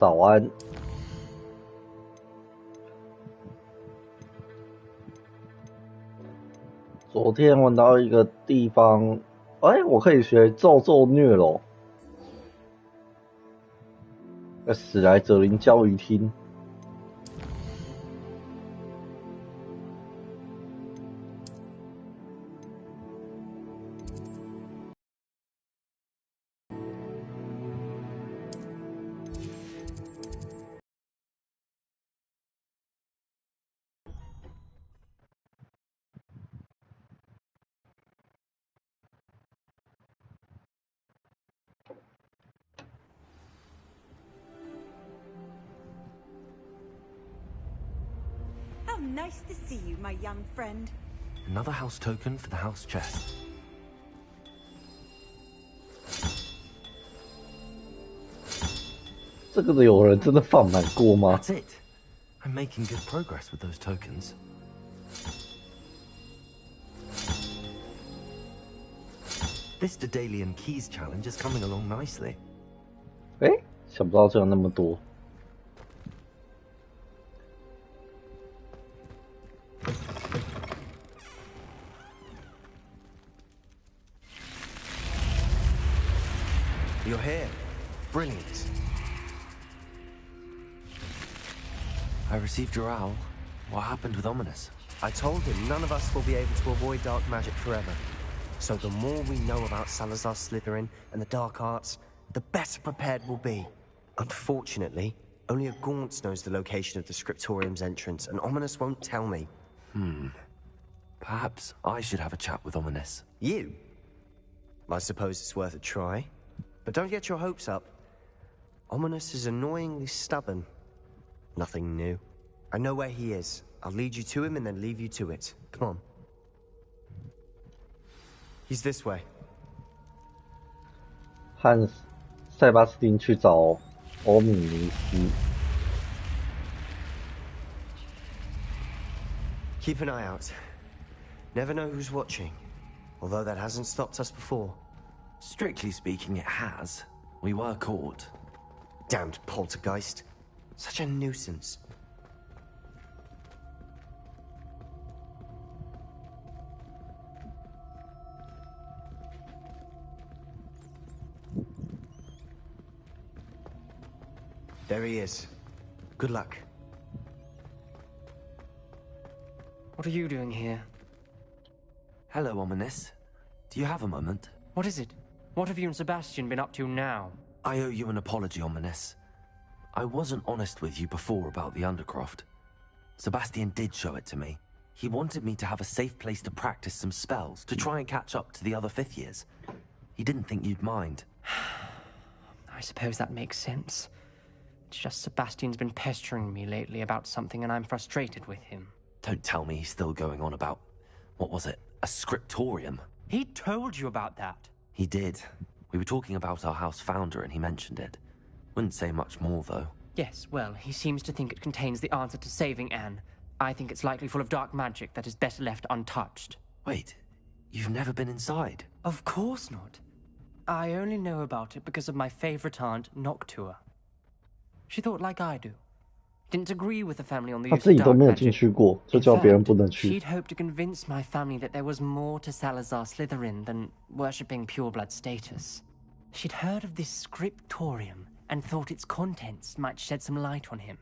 早安。昨天玩到一个地方，我可以学咒咒虐咯。史莱哲林教育厅。Nice to see you, my young friend. Another house token for the house chest. That's it. I'm making good progress with those tokens. This Daedalian Keys challenge is coming along nicely. 想不到这有那么多。You're here. Brilliant. I received your owl. What happened with Ominous? I told him none of us will be able to avoid dark magic forever. So the more we know about Salazar Slytherin and the dark arts, the better prepared we'll be. Unfortunately, only a Gaunt knows the location of the Scriptorium's entrance, and Ominous won't tell me. Perhaps I should have a chat with Ominous. You? I suppose it's worth a try. But don't get your hopes up. Ominous is annoyingly stubborn. Nothing new. I know where he is. I'll lead you to him and then leave you to it. Come on. He's this way. 和塞巴斯汀去找欧米尼斯。Keep an eye out. Never know who's watching. Although that hasn't stopped us before. Strictly speaking, it has. We were caught. Damned poltergeist. Such a nuisance. There he is. Good luck. What are you doing here? Hello, Ominous. Do you have a moment? What is it? What have you and Sebastian been up to now? I owe you an apology, Ominous. I wasn't honest with you before about the Undercroft. Sebastian did show it to me. He wanted me to have a safe place to practice some spells, to try and catch up to the other fifth years. He didn't think you'd mind. I suppose that makes sense. It's just Sebastian's been pestering me lately about something and I'm frustrated with him. Don't tell me he's still going on about, what was it, a scriptorium? He told you about that? He did. We were talking about our house founder and he mentioned it. Wouldn't say much more, though. Yes, well, he seems to think it contains the answer to saving Anne. I think it's likely full of dark magic that is better left untouched. Wait, you've never been inside? Of course not. I only know about it because of my favorite aunt, Noctua. She thought like I do. Didn't agree with the family on the use of dark magic. In fact, she'd hoped to convince my family that there was more to Salazar Slytherin than worshipping pureblood status. She'd heard of this scriptorium and thought its contents might shed some light on him.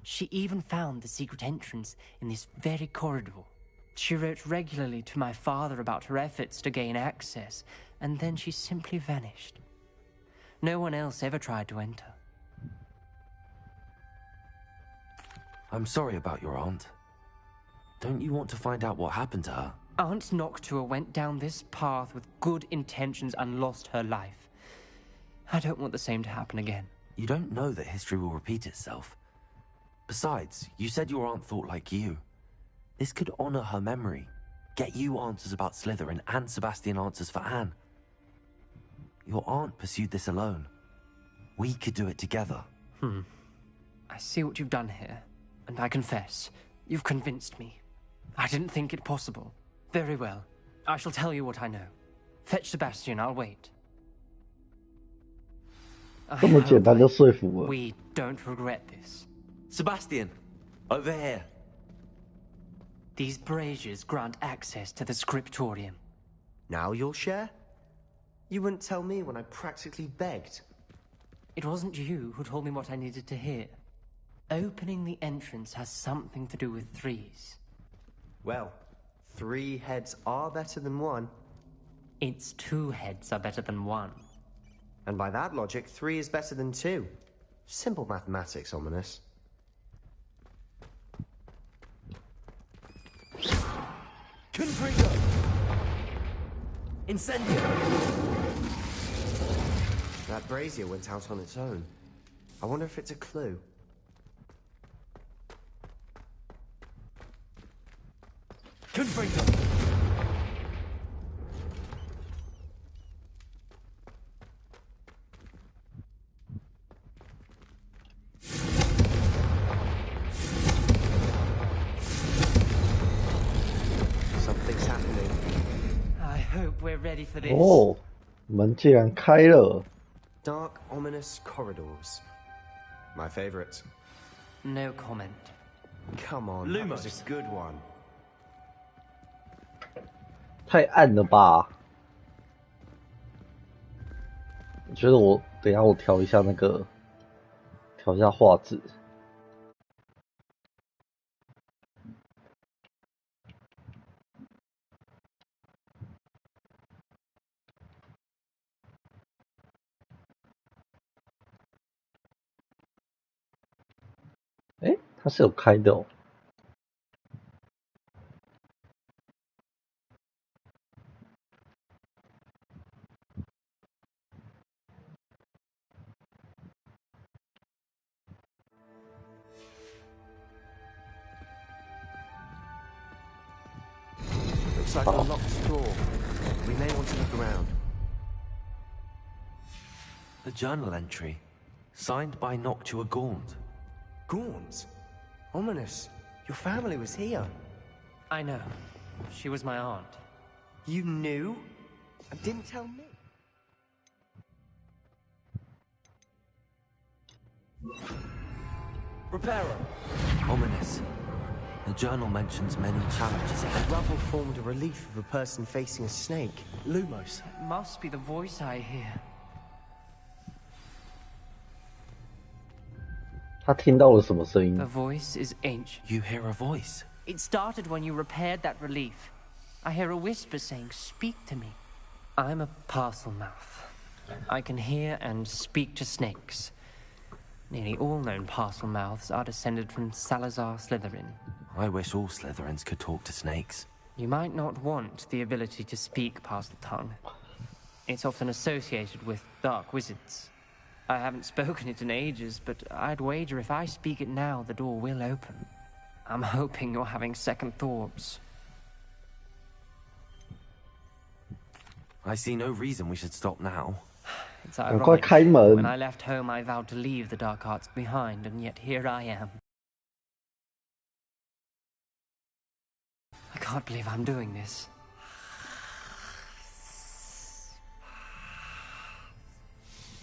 She even found the secret entrance in this very corridor. She wrote regularly to my father about her efforts to gain access, and then she simply vanished. No one else ever tried to enter. I'm sorry about your aunt. Don't you want to find out what happened to her? Aunt Noctua went down this path with good intentions and lost her life. I don't want the same to happen again. You don't know that history will repeat itself. Besides, you said your aunt thought like you. This could honor her memory. Get you answers about Slytherin and Sebastian answers for Anne. Your aunt pursued this alone. We could do it together. I see what you've done here. And I confess, you've convinced me. I didn't think it possible. Very well. I shall tell you what I know. Fetch Sebastian, I'll wait. 这么简单就说服了。 We don't regret this. Sebastian, over here. These braziers grant access to the scriptorium. Now you'll share? You wouldn't tell me when I practically begged. It wasn't you who told me what I needed to hear. Opening the entrance has something to do with threes. Well, 3 heads are better than 1. Its 2 heads are better than 1. And by that logic, 3 is better than 2. Simple mathematics, Ominous. Confringo! Incendio! That brazier went out on its own. I wonder if it's a clue. Confringo! Something's happening. I hope we're ready for this. 哦，门竟然开了！ Dark, ominous corridors. My favorite. No comment. Come on, that was a good one. 太暗了吧？我觉得等一下我调一下调一下画质。诶，它是有开的哦。Looks like a locked door. We may want to look around. A journal entry, signed by Noctua Gaunt. Gaunt? Ominous. Your family was here. I know. She was my aunt. You knew? And didn't tell me? Reparo! Ominous. The journal mentions many challenges The ahead. rubble formed a relief of a person facing a snake. Lumos. It must be the voice I hear. 他听到了什么声音 The？ voice is ancient. You hear a voice. It started when you repaired that relief. I hear a whisper saying, "Speak to me." I'm a parcel mouth. I can hear and speak to snakes. Nearly all known parcel mouths are descended from Salazar Slytherin. I wish all Slytherins could talk to snakes. You might not want the ability to speak parcel tongue. It's often associated with dark wizards. I haven't spoken it in ages, but I'd wager if I speak it now, the door will open. I'm hoping you're having second thoughts. I see no reason we should stop now. It's 赶快 ironic. 开门 When！I left home, I vowed to leave the dark arts behind, and yet here I am. I can't believe I'm doing this.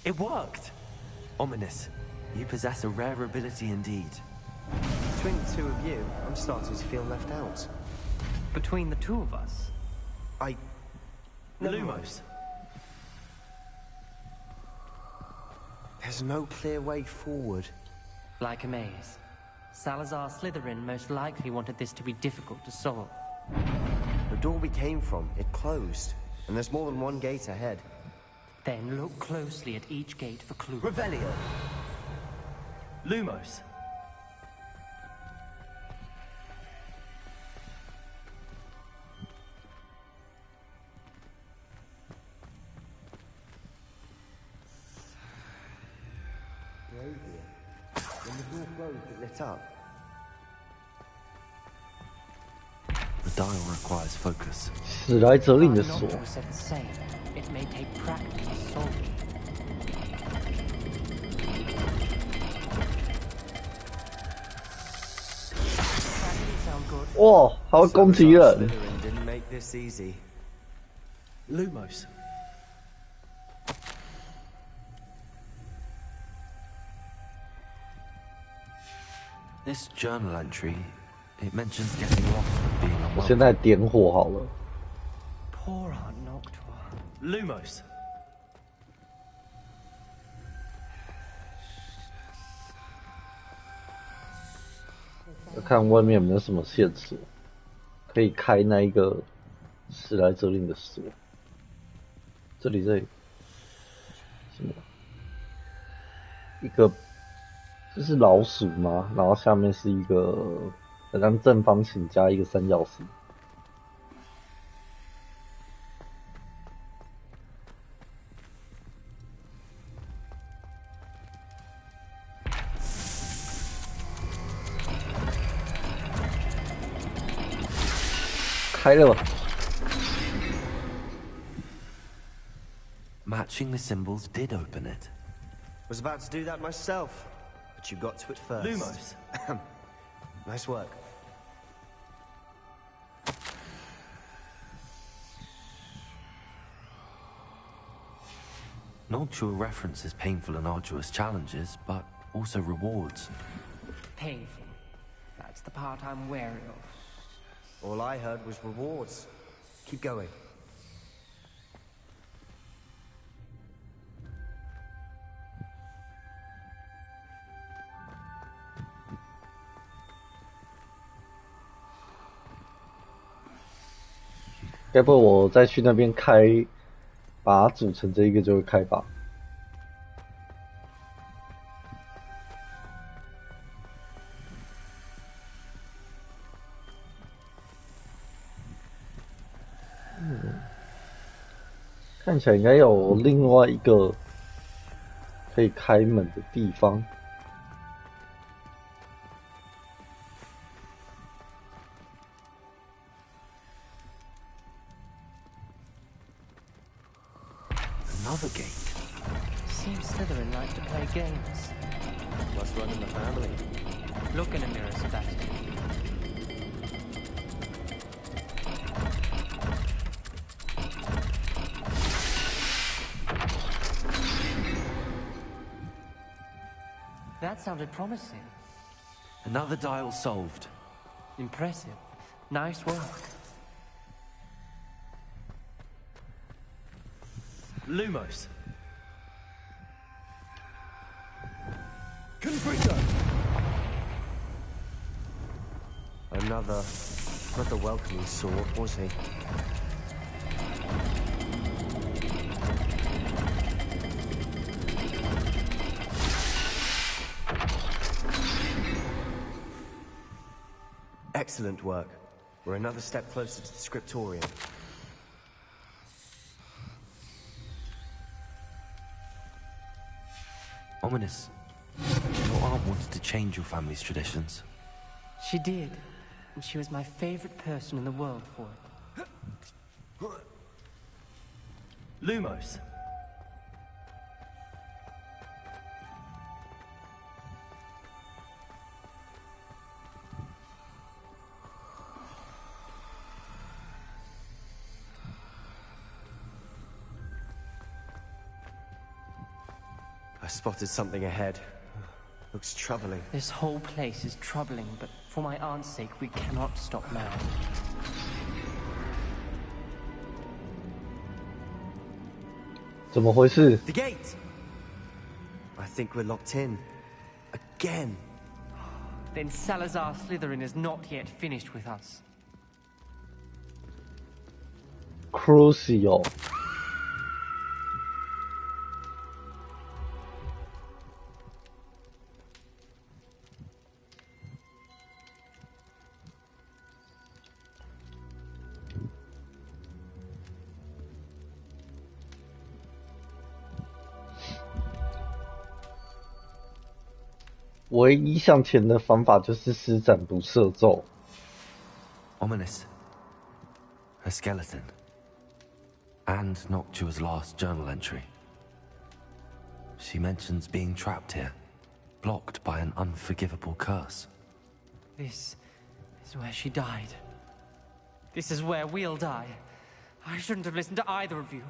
It worked! Ominous. You possess a rare ability indeed. Between the 2 of you, I'm starting to feel left out. Between the 2 of us, Lumos. There's no clear way forward. like a maze. Salazar Slytherin most likely wanted this to be difficult to solve. The door we came from, it closed. And there's more than one gate ahead. Then look closely at each gate for clues. Revelio. Lumos. When the door closed, it lit up. The dial requires focus. 史莱哲林的 Our 锁， Noctua said the same. It may take practice to solve it. That didn't sound good. 哇，还会攻击人！ Slytherin didn't make this easy. Lumos. This journal entry, it mentions getting lost and being 我现在 unwelcome. 点火好了。 Poor Aunt Noctua. Lumos. 要看外面有没有什么线索，可以开那一个史莱哲林的锁。这里什么？一个这是老鼠吗？然后下面是一个好像正方形加一个三角形。开了吧。 Matching the symbols did open it. Was about to do that myself, but you got to it first. Lumos. Nice work. Noctua references painful and arduous challenges, but also rewards. Painful. That's the part I'm wary of. All I heard was rewards. Keep going. 该不会我再去那边开，把它组成这一个就会开吧？看起来应该有另外一个可以开门的地方。 Another gate. Seems Slytherin like to play games. Must run in the family. Look in a mirror, Sebastian. That sounded promising. Another dial solved. Impressive. Nice work. Lumos. Confringo! Not the welcoming sort, was he? Excellent work. We're another step closer to the scriptorium. Ominous. Your aunt wanted to change your family's traditions. She did. And she was my favorite person in the world for it. Lumos. I spotted something ahead. Looks troubling. This whole place is troubling, but for my aunt's sake, we cannot stop now. 怎么回事？ The gate! I think we're locked in. Again. Then Salazar Slytherin is not yet finished with us. Crucial。唯一向前的方法就是施展不射咒。Ominous. A skeleton. And Noctua's last journal entry. She mentions being trapped here, blocked by an unforgivable curse. This is where she died. This is where we'll die. I shouldn't have listened to either of you.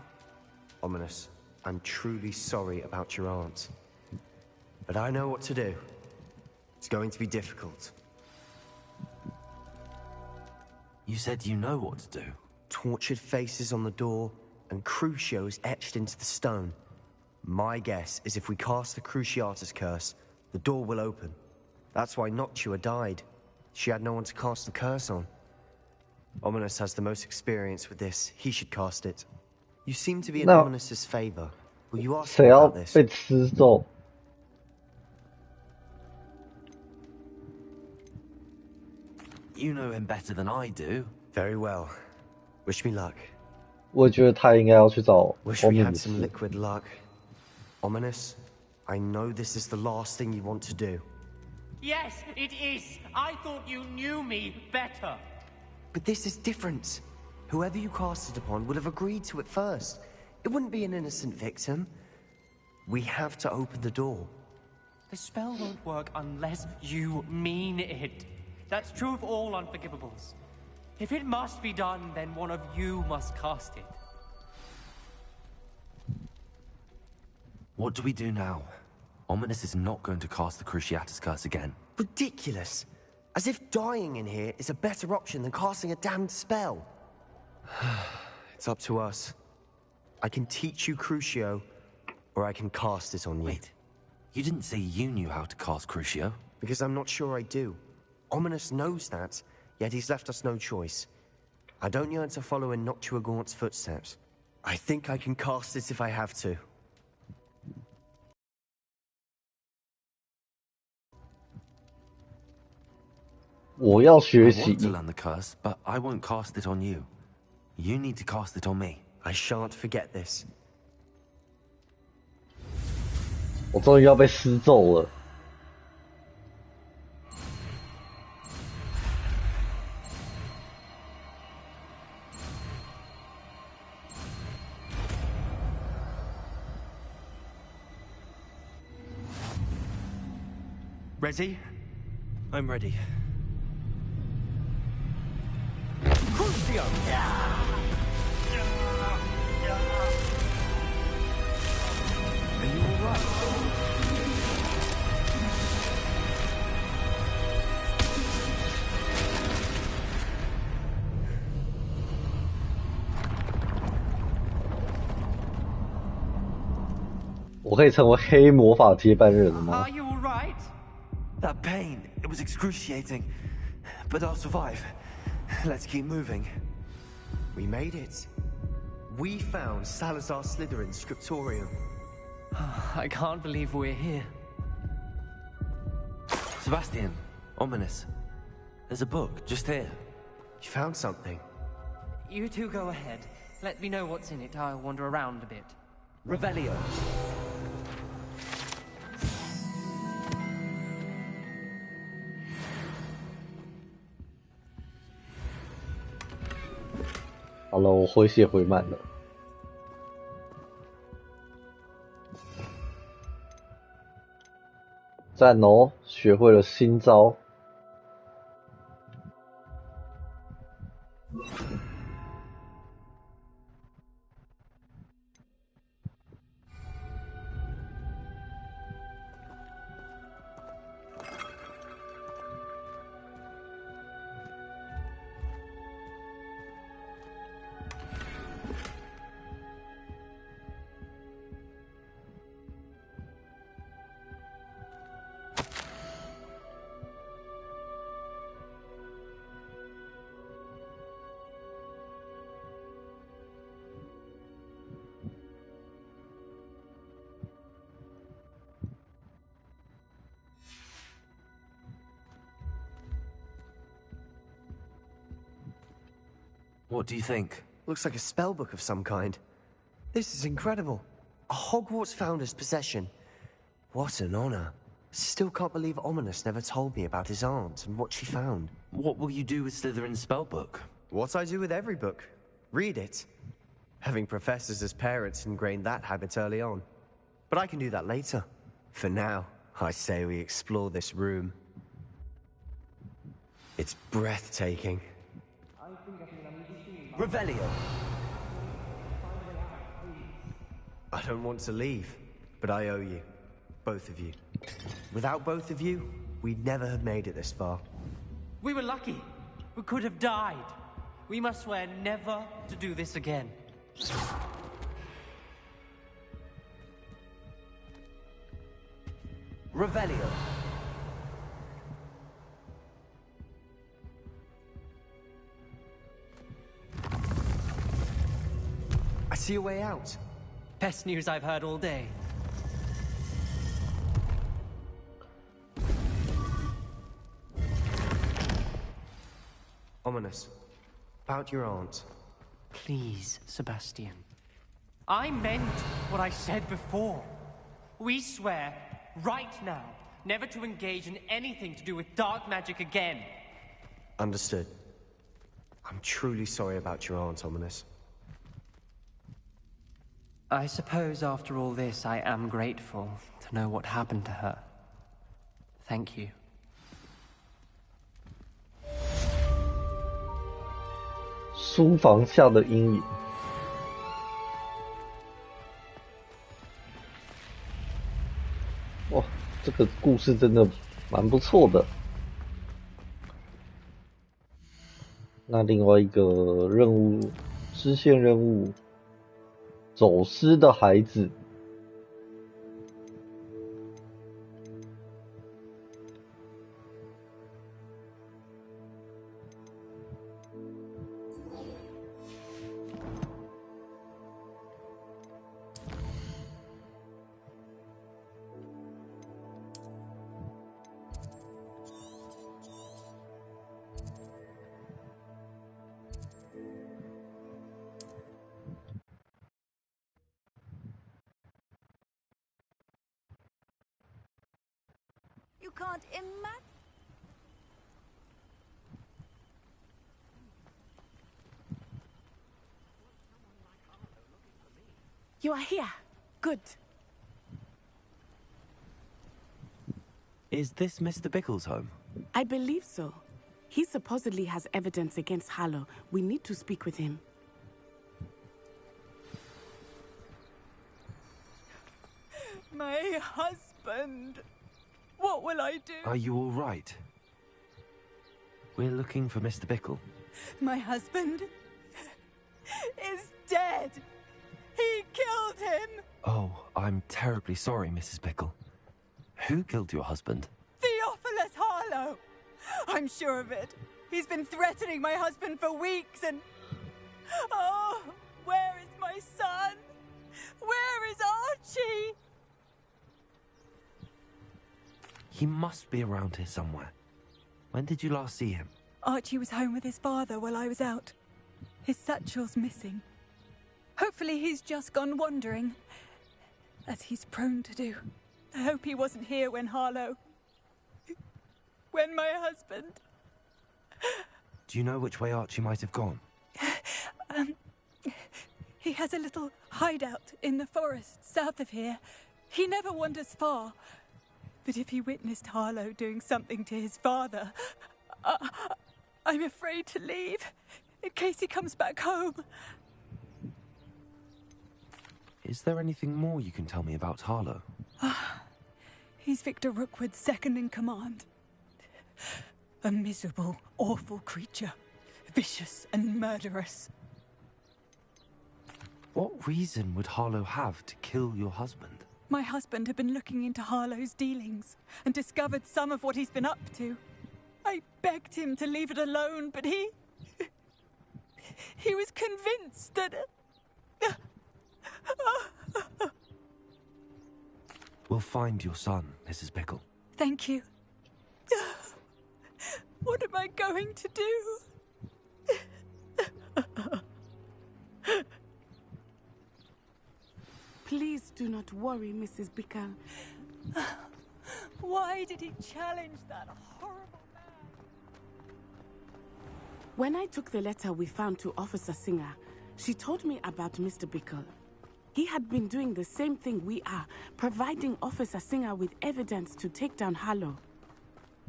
Ominous, I'm truly sorry about your aunt. But I know what to do. It's going to be difficult. You said you know what to do. Tortured faces on the door, and Crucios etched into the stone. My guess is if we cast the Cruciatus curse, the door will open. That's why Noctua died. She had no one to cast the curse on. Ominous has the most experience with this. He should cast it. You seem to be in Ominous's favor. Will you ask him about this? 谁要被吃走？ You know him better than I do. Very well. Wish me luck. 我觉得他应该要去找 Wish we had some 欧米斯。 liquid luck. Ominous, I know this is the last thing you want to do. Yes, it is. I thought you knew me better. But this is different. Whoever you cast it upon would have agreed to it first. It wouldn't be an innocent victim. We have to open the door. The spell won't work unless you mean it. That's true of all unforgivables. If it must be done, then one of you must cast it. What do we do now? Ominous is not going to cast the Cruciatus curse again. Ridiculous. As if dying in here is a better option than casting a damned spell. It's up to us. I can teach you Crucio, or I can cast it on you. Wait, you didn't say you knew how to cast Crucio? Because I'm not sure I do. Ominous knows that, yet he's left us no choice. I don't yearn to follow in Noctua Gaunt's footsteps. I think I can cast it if I have to. 我要学 I 习 want to learn the curse, but I won't cast it on you. You need to cast it on me. I shan't forget this. 我终于要被施咒了。 Ready? I'm ready. Crucio! Are you all right? 我可以成为黑魔法接班人了吗 Are？ you all right? That pain, it was excruciating. But I'll survive. Let's keep moving. We made it. We found Salazar Slytherin's scriptorium. I can't believe we're here. Sebastian, Ominous. There's a book just here. You found something. You two go ahead. Let me know what's in it. I'll wander around a bit. Revelio. 好了，我回血回满了。赞哦，学会了新招。What do you think? Looks like a spellbook of some kind. This is incredible. A Hogwarts founder's possession. What an honor. Still can't believe Ominous never told me about his aunt and what she found. What will you do with Slytherin's spellbook? What I do with every book. Read it. Having professors as parents ingrained that habit early on. But I can do that later. For now, I say we explore this room. It's breathtaking. Revelio. I don't want to leave, but I owe you. Both of you. Without both of you, we'd never have made it this far. We were lucky. We could have died. We must swear never to do this again. Revelio. I see a way out. Best news I've heard all day. Ominous. About your aunt. Please, Sebastian. I meant what I said before. We swear, right now, never to engage in anything to do with dark magic again. Understood. I'm truly sorry about your aunt, Ominous. I suppose after all this, I am grateful to know what happened to her. Thank you. 书房下的阴影。哇，这个故事真的蛮不错的。那另外一个任务，支线任务，走失的孩子。You can't imagine. You are here. Good. Is this Mr. Bickle's home? I believe so. He supposedly has evidence against Harlow. We need to speak with him. My husband. What will I do? Are you all right? We're looking for Mr. Bickle. My husband is dead. He killed him. Oh, I'm terribly sorry, Mrs. Bickle. Who killed your husband? Theophilus Harlow. I'm sure of it. He's been threatening my husband for weeks and... Oh, where is my son? Where is Archie? He must be around here somewhere. When did you last see him? Archie was home with his father while I was out. His satchel's missing. Hopefully he's just gone wandering, as he's prone to do. I hope he wasn't here when Harlow... when my husband... Do you know which way Archie might have gone? He has a little hideout in the forest south of here. He never wanders far. But if he witnessed Harlow doing something to his father, I'm afraid to leave, in case he comes back home. Is there anything more you can tell me about Harlow? He's Victor Rookwood's second in command. A miserable, awful creature. Vicious and murderous. What reason would Harlow have to kill your husband? My husband had been looking into Harlow's dealings and discovered some of what he's been up to. I begged him to leave it alone, but he was convinced that... We'll find your son, Mrs. Bickle. Thank you. What am I going to do? Please do not worry, Mrs. Bickle. Why did he challenge that horrible man? When I took the letter we found to Officer Singer, she told me about Mr. Bickle. He had been doing the same thing we are, providing Officer Singer with evidence to take down Harlow.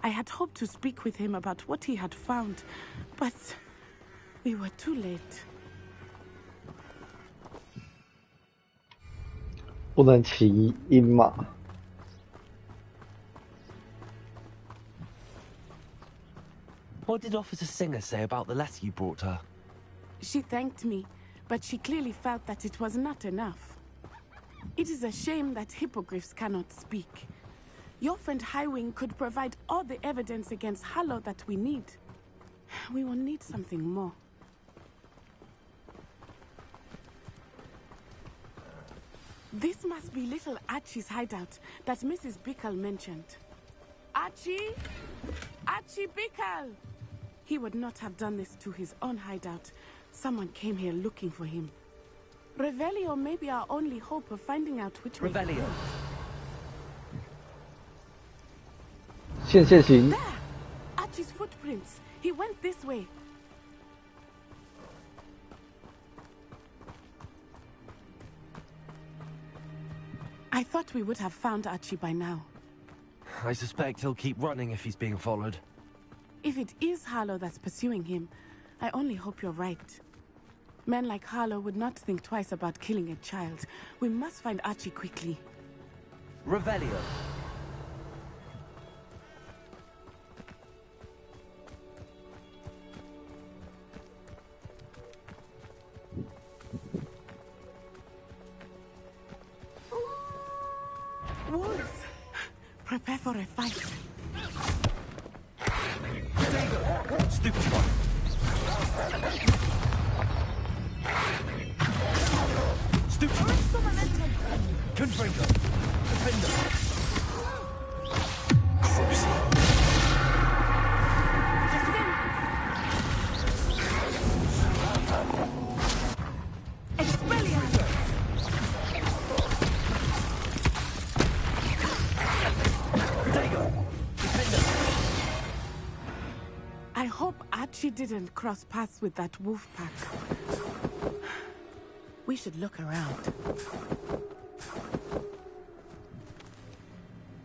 I had hoped to speak with him about what he had found, but we were too late. 不能骑鹰马。What did Officer Singer say about the letter you brought her? She thanked me, but she clearly felt that it was not enough. It is a shame that hippogriffs cannot speak. Your friend Highwing could provide all the evidence against Harlow that we need. We will need something more. This must be little Archie's hideout that Mrs. Bickle mentioned. Archie? Archie Bickle! He would not have done this to his own hideout. Someone came here looking for him. Revelio may be our only hope of finding out which way. Revelio. There! Archie's footprints. He went this way. I thought we would have found Archie by now. I suspect he'll keep running if he's being followed. If it is Harlow that's pursuing him, I only hope you're right. Men like Harlow would not think twice about killing a child. We must find Archie quickly. Revelio. Wolves! Prepare for a fight. Stupid one. Stupid. Confringo. Defender. I hope Archie didn't cross paths with that wolf pack. We should look around.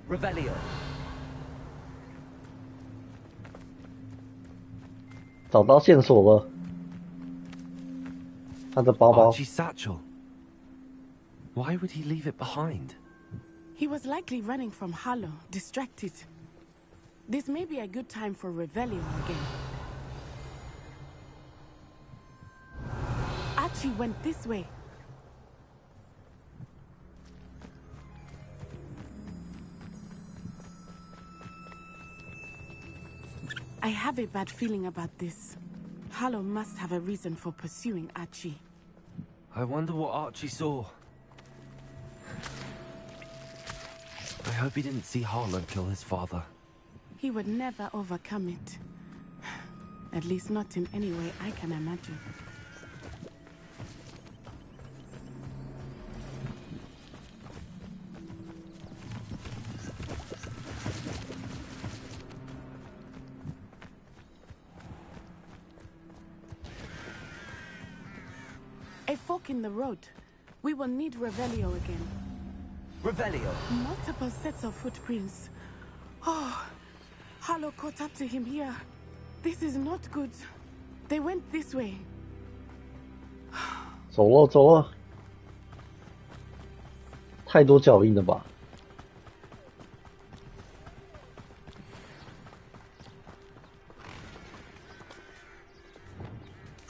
Revelio. 找到线索了，他的包包。 Archie's satchel. Why would he leave it behind? He was likely running from Harlow, distracted. This may be a good time for Revelio again. Archie went this way. I have a bad feeling about this. Harlow must have a reason for pursuing Archie. I wonder what Archie saw. I hope he didn't see Harlow kill his father. He would never overcome it. At least not in any way I can imagine. A fork in the road. We will need Revelio again. Revelio. Multiple sets of footprints. Oh, Harlow caught up to him here. This is not good. They went this way. 走了走了，太多脚印了吧？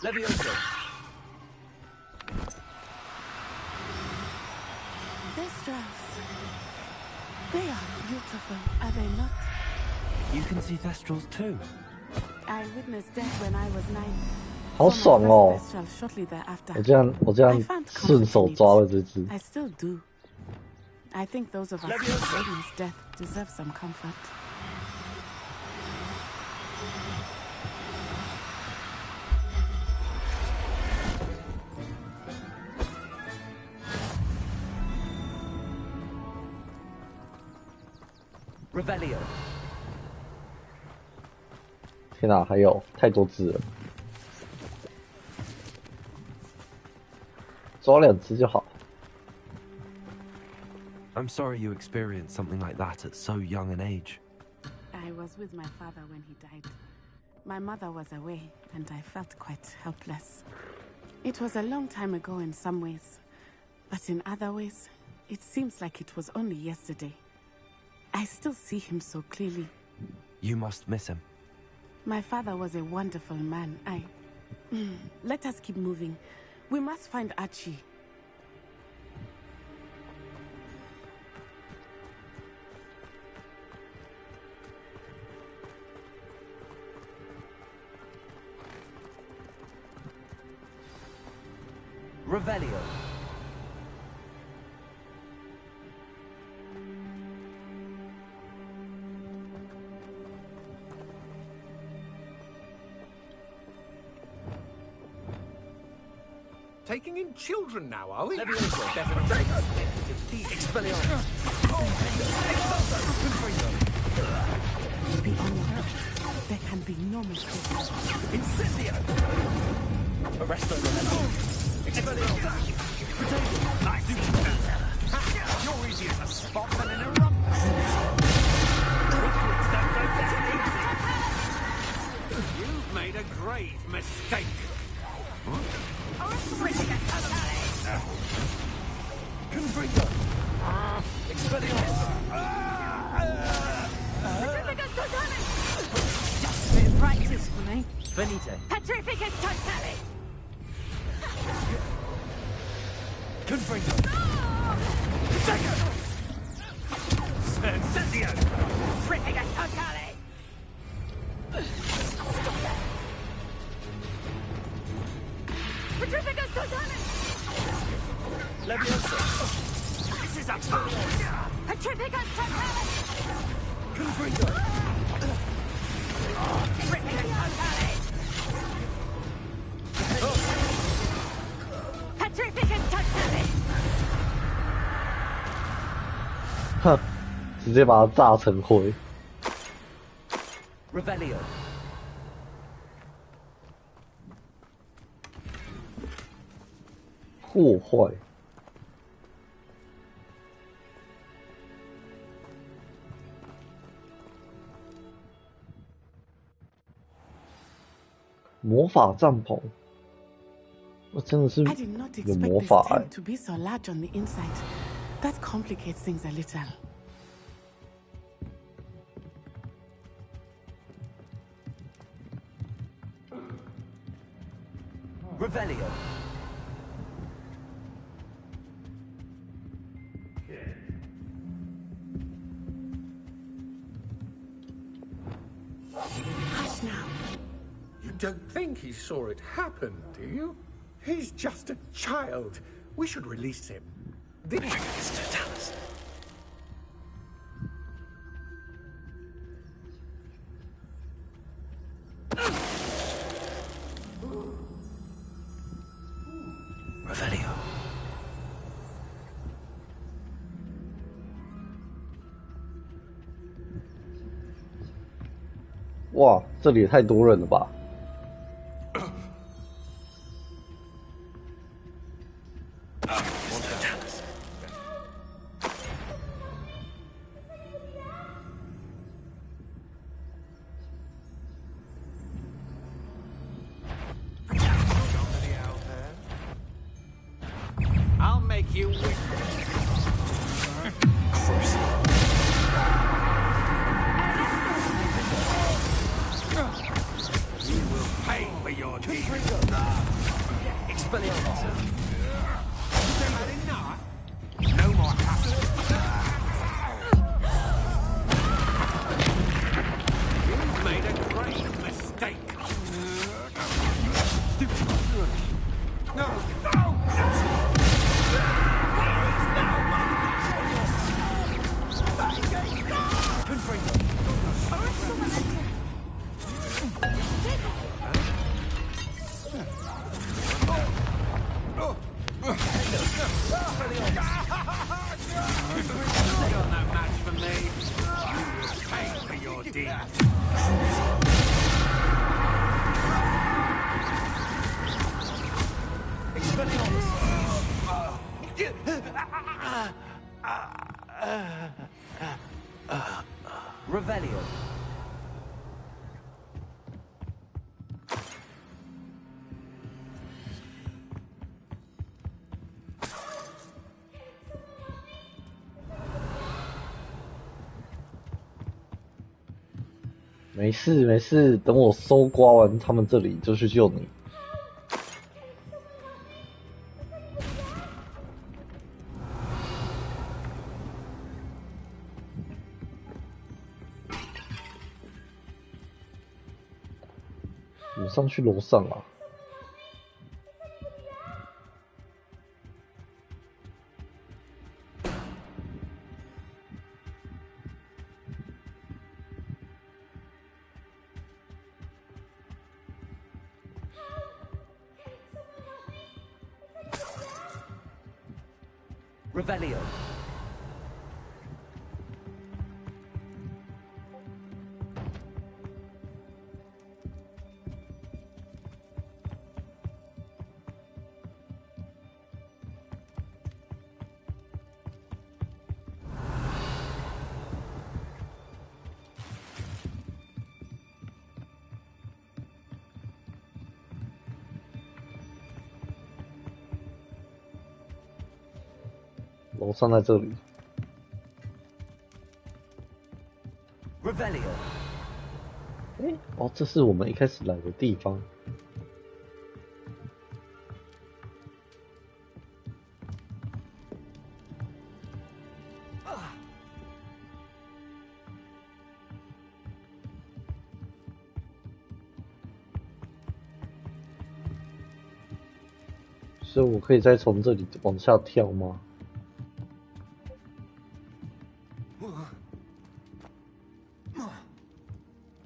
Levioso. Thestrals. They are beautiful, are they not? You can see Thestrals too. I witnessed death when I was 9. 好爽哦！ Thestral shortly thereafter. 我这样顺手抓了这只。 I still do. I think those of us who experienced death deserve some comfort. Revelio. 天哪，还有太多只了，抓2只就好。 I'm sorry you experienced something like that at so young an age. I was with my father when he died. My mother was away, and I felt quite helpless. It was a long time ago in some ways, but in other ways, it seems like it was only yesterday. I still see him so clearly. You must miss him. My father was a wonderful man. Let us keep moving. We must find Archie. Revelio. Taking in children now, are we? Levioso. Better than take us. Expelliarmus. Be on your guard. There can be no mistake. Incendio. Arresto Revelio. Expelliarmus. Potato. Nice. You're easy as a spot and an eruption. You've made a grave mistake. Confringo. Expelliarmus. Just a bit of practice for me. Venite. Petrificus totale! Confringo. Incendio. Petrificus totale! Petrificus totale! Levioso. This is a Petrificus totale! Confringo. Petrificus totale! Petrificus totale! 哼，直接把它炸成灰。 Revelio. 破坏。魔法帐篷，我真的是 I did not 有 expect 魔 this 法 tent to be so large on the inside. That complicates things a little. Revelio. Hush now. You don't think he saw it happen, do you? He's just a child. We should release him. Revelio. 哇，这里也太多人了吧！ I'll make you win. You will pay for your deeds. Expelliarmus. Had enough? No more hassle. You've made a grave mistake. No, no! You're no match for me. You will pay for your deeds. Revelio. 没事没事，等我搜刮完他们这里就去救你。我上去楼上啊。Revelio. 楼上在这里。Revelio. 哦，这是我们一开始来的地方。所以我可以再从这里往下跳吗？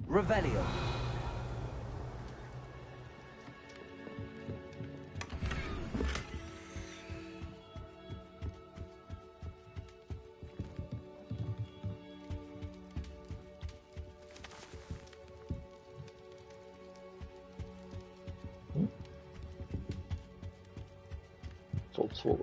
Revelio. 走错了。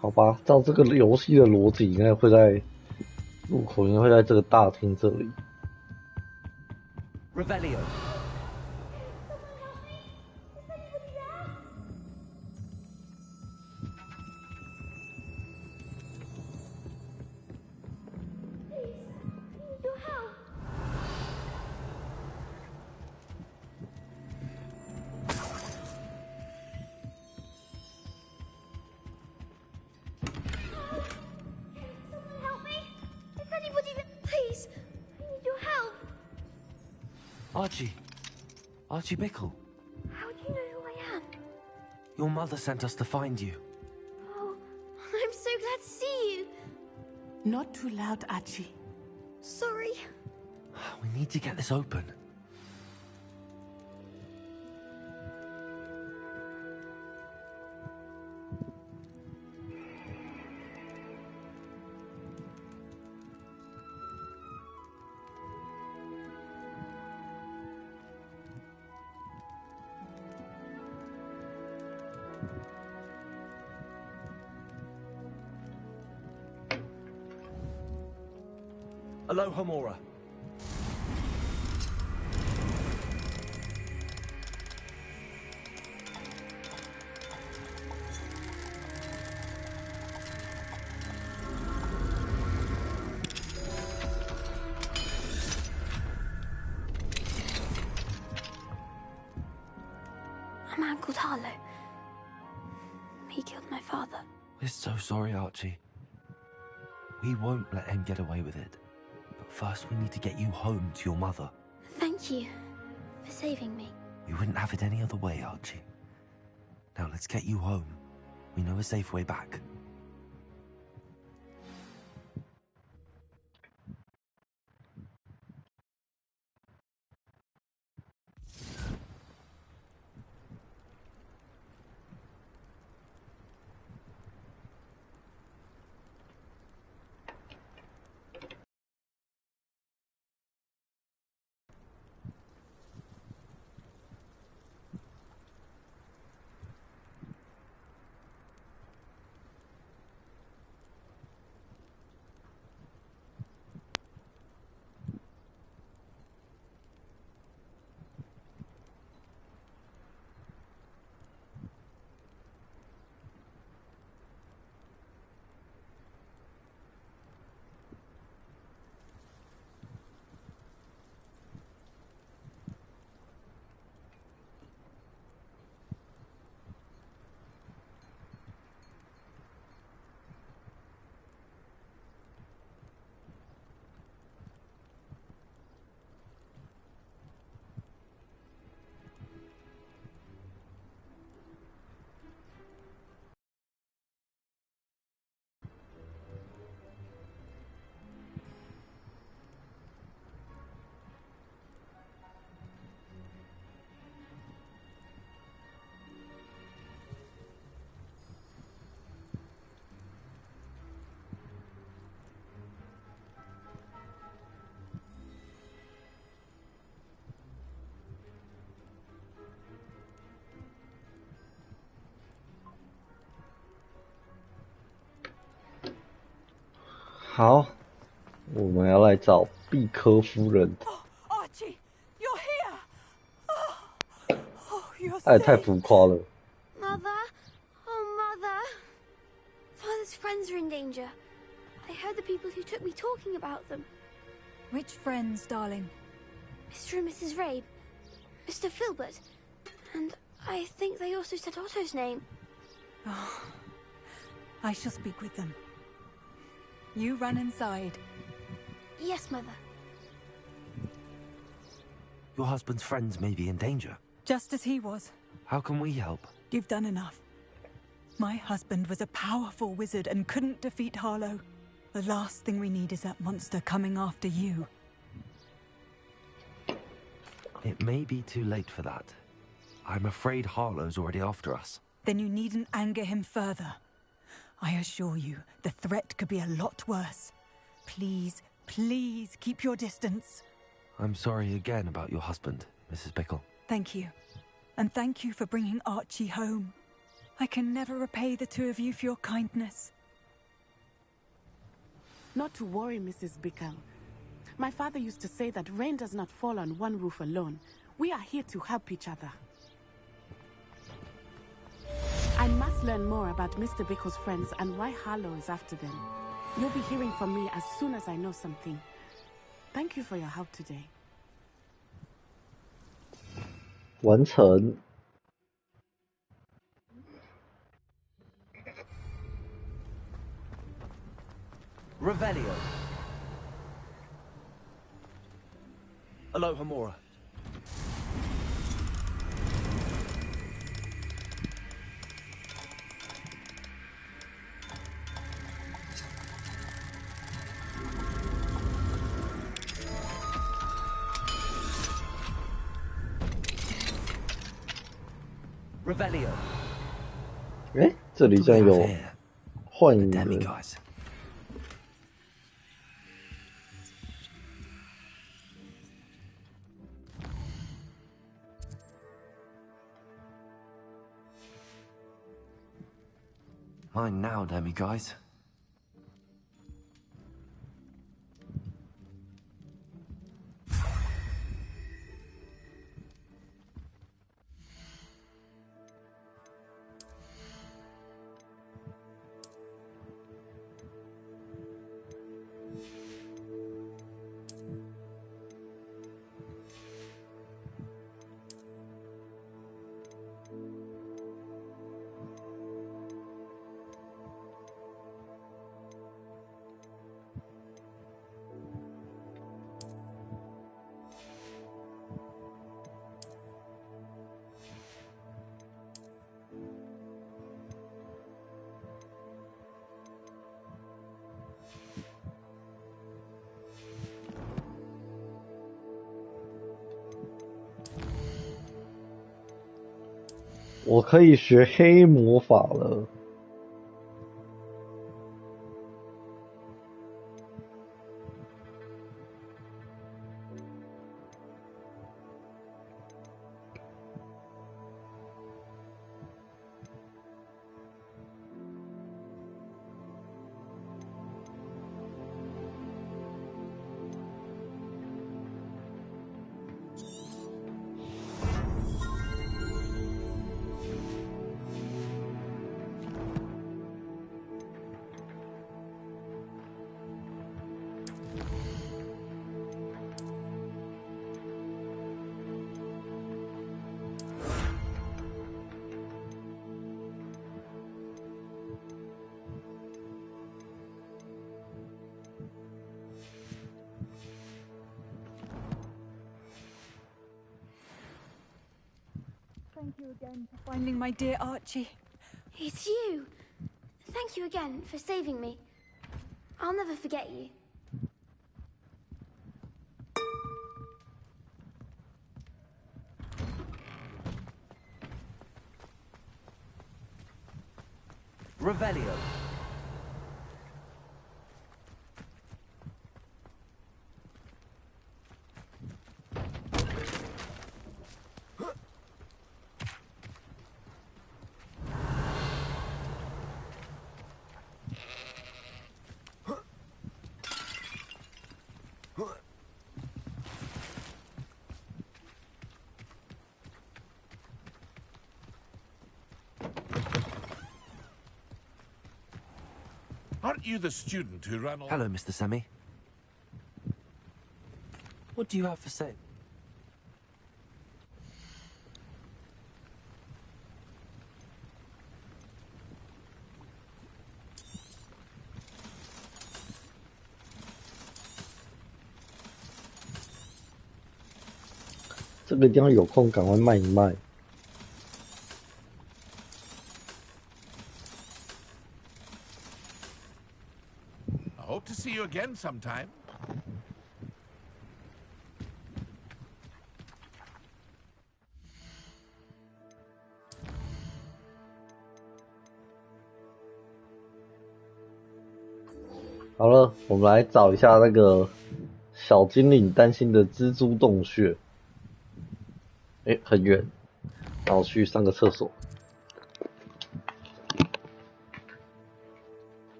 好吧，照这个游戏的逻辑，应该会在入口，应该会在这个大厅这里。Revelio. Archie Bickle. How do you know who I am? Your mother sent us to find you. Oh, I'm so glad to see you. Not too loud, Archie. Sorry. We need to get this open. Aloha Mora. A man called Harlow. He killed my father. We're so sorry, Archie. We won't let him get away with it. But first we need to get you home to your mother. Thank you for saving me. We wouldn't have it any other way, Archie. Now let's get you home. We know a safe way back. 好，我们要来找毕科夫人。Archie, you're here. Oh, you're 哎，太 safe. 浮夸了。 Mother? Oh, Mother. Father's friends are in danger. I heard the people who took me talking about them. Which friends, darling? Mr. and Mrs. Rabe. Mr. Filbert. And I think they also said Otto's name. Oh, I shall speak with them. You run inside. Yes, Mother. Your husband's friends may be in danger. Just as he was. How can we help? You've done enough. My husband was a powerful wizard and couldn't defeat Harlow. The last thing we need is that monster coming after you. It may be too late for that. I'm afraid Harlow's already after us. Then you needn't anger him further. I assure you, the threat could be a lot worse. Please, please keep your distance. I'm sorry again about your husband, Mrs. Bickle. Thank you. And thank you for bringing Archie home. I can never repay the two of you for your kindness. Not to worry, Mrs. Bickle. My father used to say that rain does not fall on one roof alone. We are here to help each other. I must learn more about Mr. Bickle's friends and why Harlow is after them. You'll be hearing from me as soon as I know something. Thank you for your help today. 完成。Revelio. Aloha Mora. Revelio. 哎，这里竟然有幻影人。 Demiguise. Mine now, Demiguise.我可以学黑魔法了。Thank you again for finding my dear Archie. It's you. Thank you again for saving me. I'll never forget you. Revelio. you the student who ran all... Hello, Mr. Semi. What do you have for sale?这个一定要有空赶快卖一卖。I hope to see you again sometime. “好了，我们来找一下那个小精灵担心的蜘蛛洞穴。诶，很远，然后去上个厕所。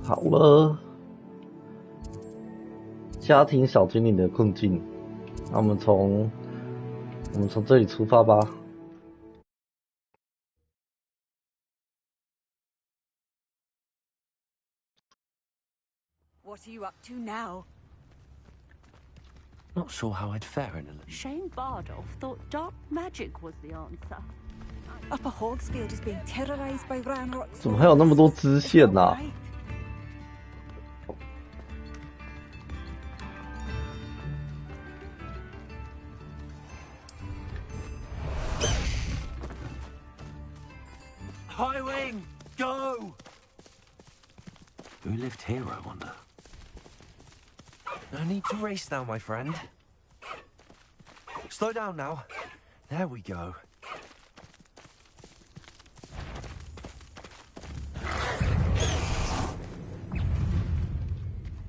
好了，家庭小精灵的困境，那我们从这里出发吧。What are you up to now? Not sure how I'd fare in a little. Shane Bardolph thought dark magic was the answer. Upper Hogsfield is being terrorized by Ranrock's. 怎么还有那么多支线啊？High wing, go! Who lived here, I wonder? No need to race now, my friend. Slow down now. There we go.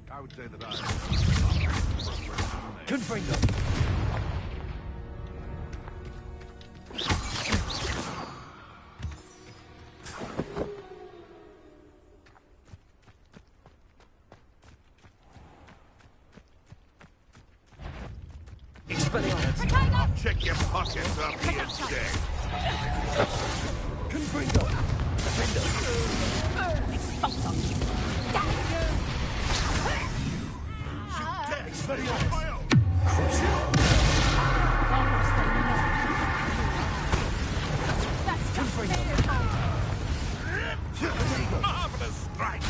I would say that I... Confringo! Check your pockets up here instead. Confringo! Marvelous strike!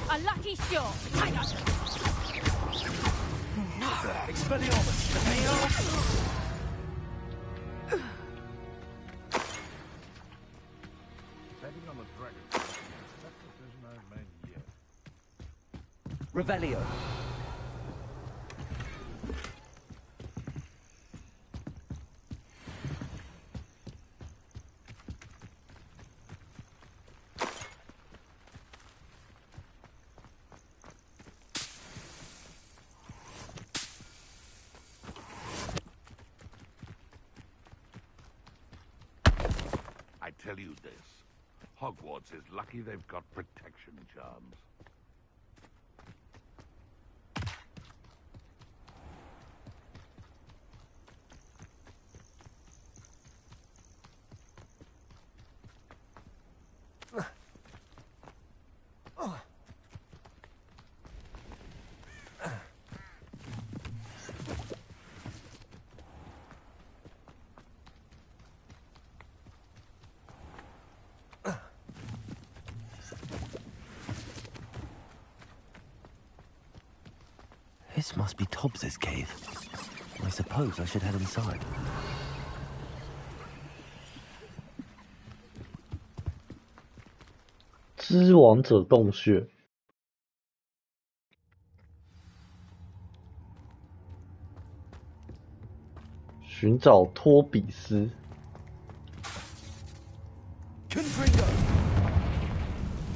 A lucky shot. Expelliarmus! Betting on the dragon. That's the decision I've made yet. Revelio. I tell you this, Hogwarts is lucky they've got protection charms. This must be Tobbs's cave. I suppose I should head inside. 织王者洞穴。寻找托比斯。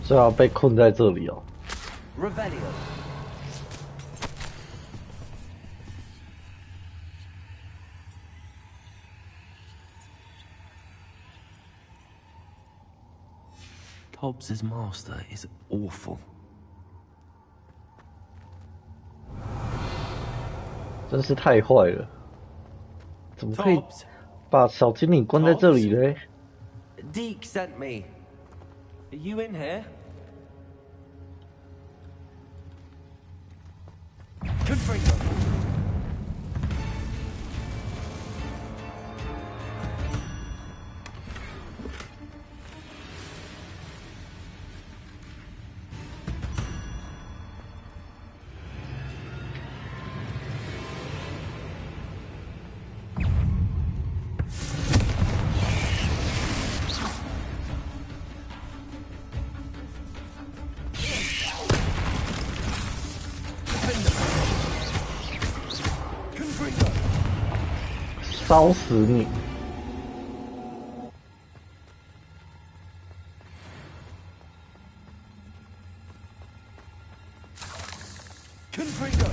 所以要被困在这里哦。Tobbs's master is awful. 真是太坏了！怎么可以把小精灵关在这里嘞 Deke sent me. Are you in here? Confringo. Confringo. 烧死你！ Confringo.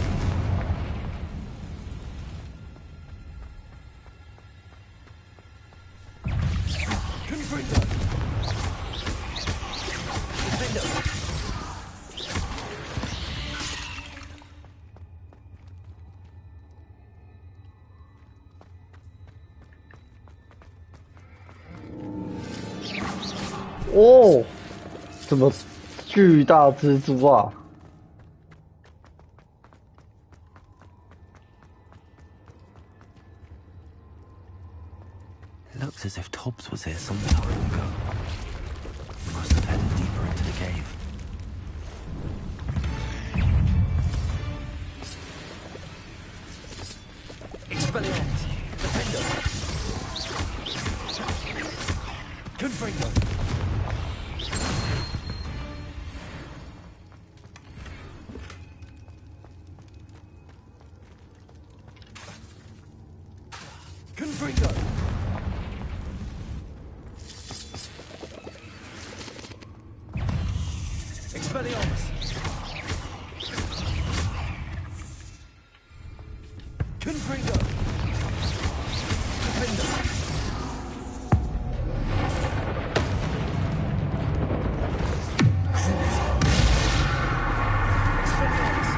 Confringo. Defendo.哦，怎么巨大蜘蛛啊！ It looks as if Tobbs was here some time ago. He must have headed deeper into the cave. Expelliarmus. Defendo. Confringo. Confringo. Expelliarmus. Confringo. Defendo. Expelliarmus.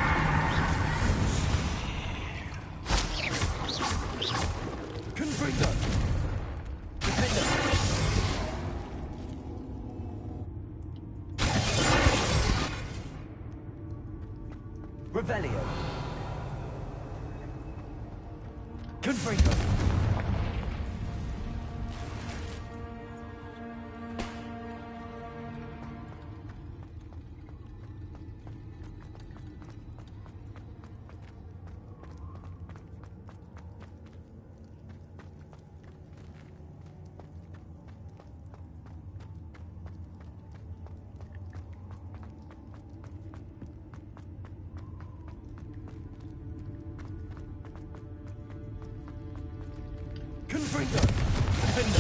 Confringo. Defendo. Revelio. Confringo. Confringo. Defendo.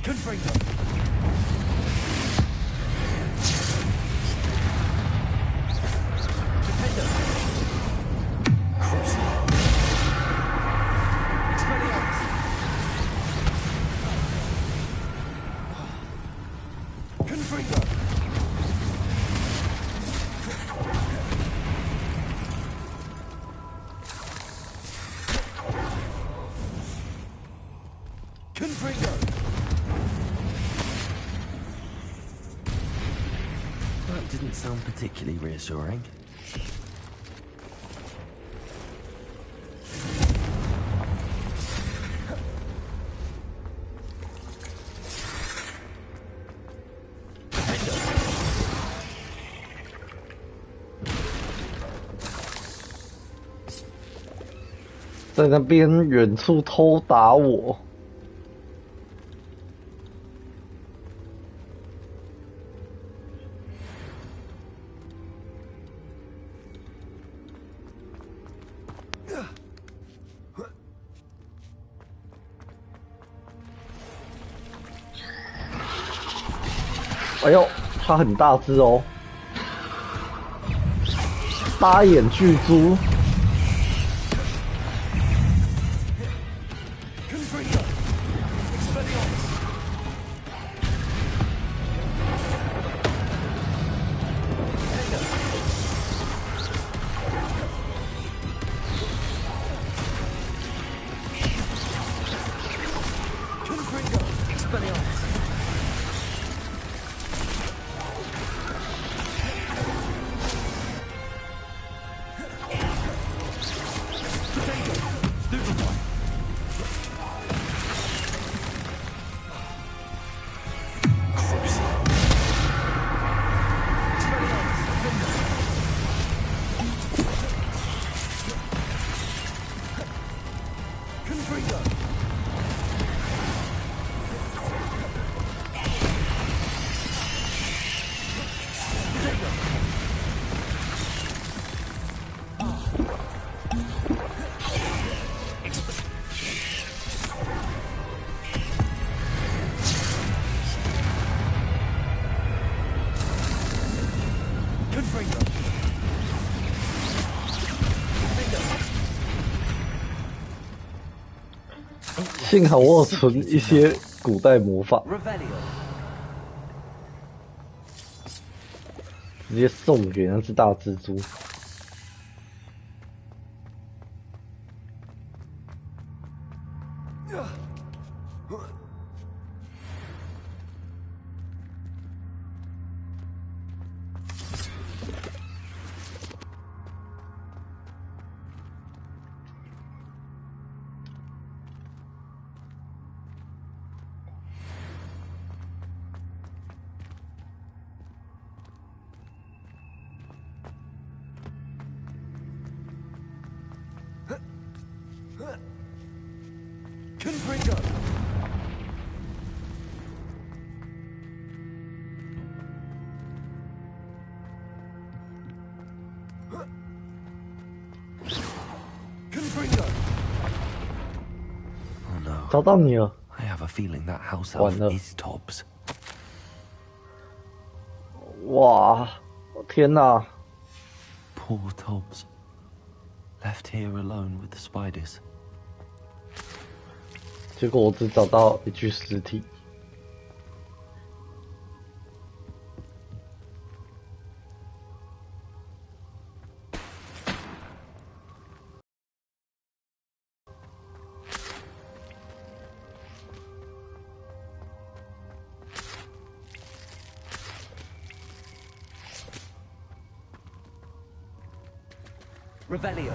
Confringo. Defendo. Expelliarmus. That didn't sound particularly reassuring.在那边远处偷打我。哎呦，它很大只哦，八眼巨蛛。幸好我有存一些古代魔法，直接送给那只大蜘蛛。找到你了！ I have a feeling that house elf is Tobbs. 哇！天哪 Poor Tobbs, left here alone with the spiders. 结果我只找到一具尸体。Revelio.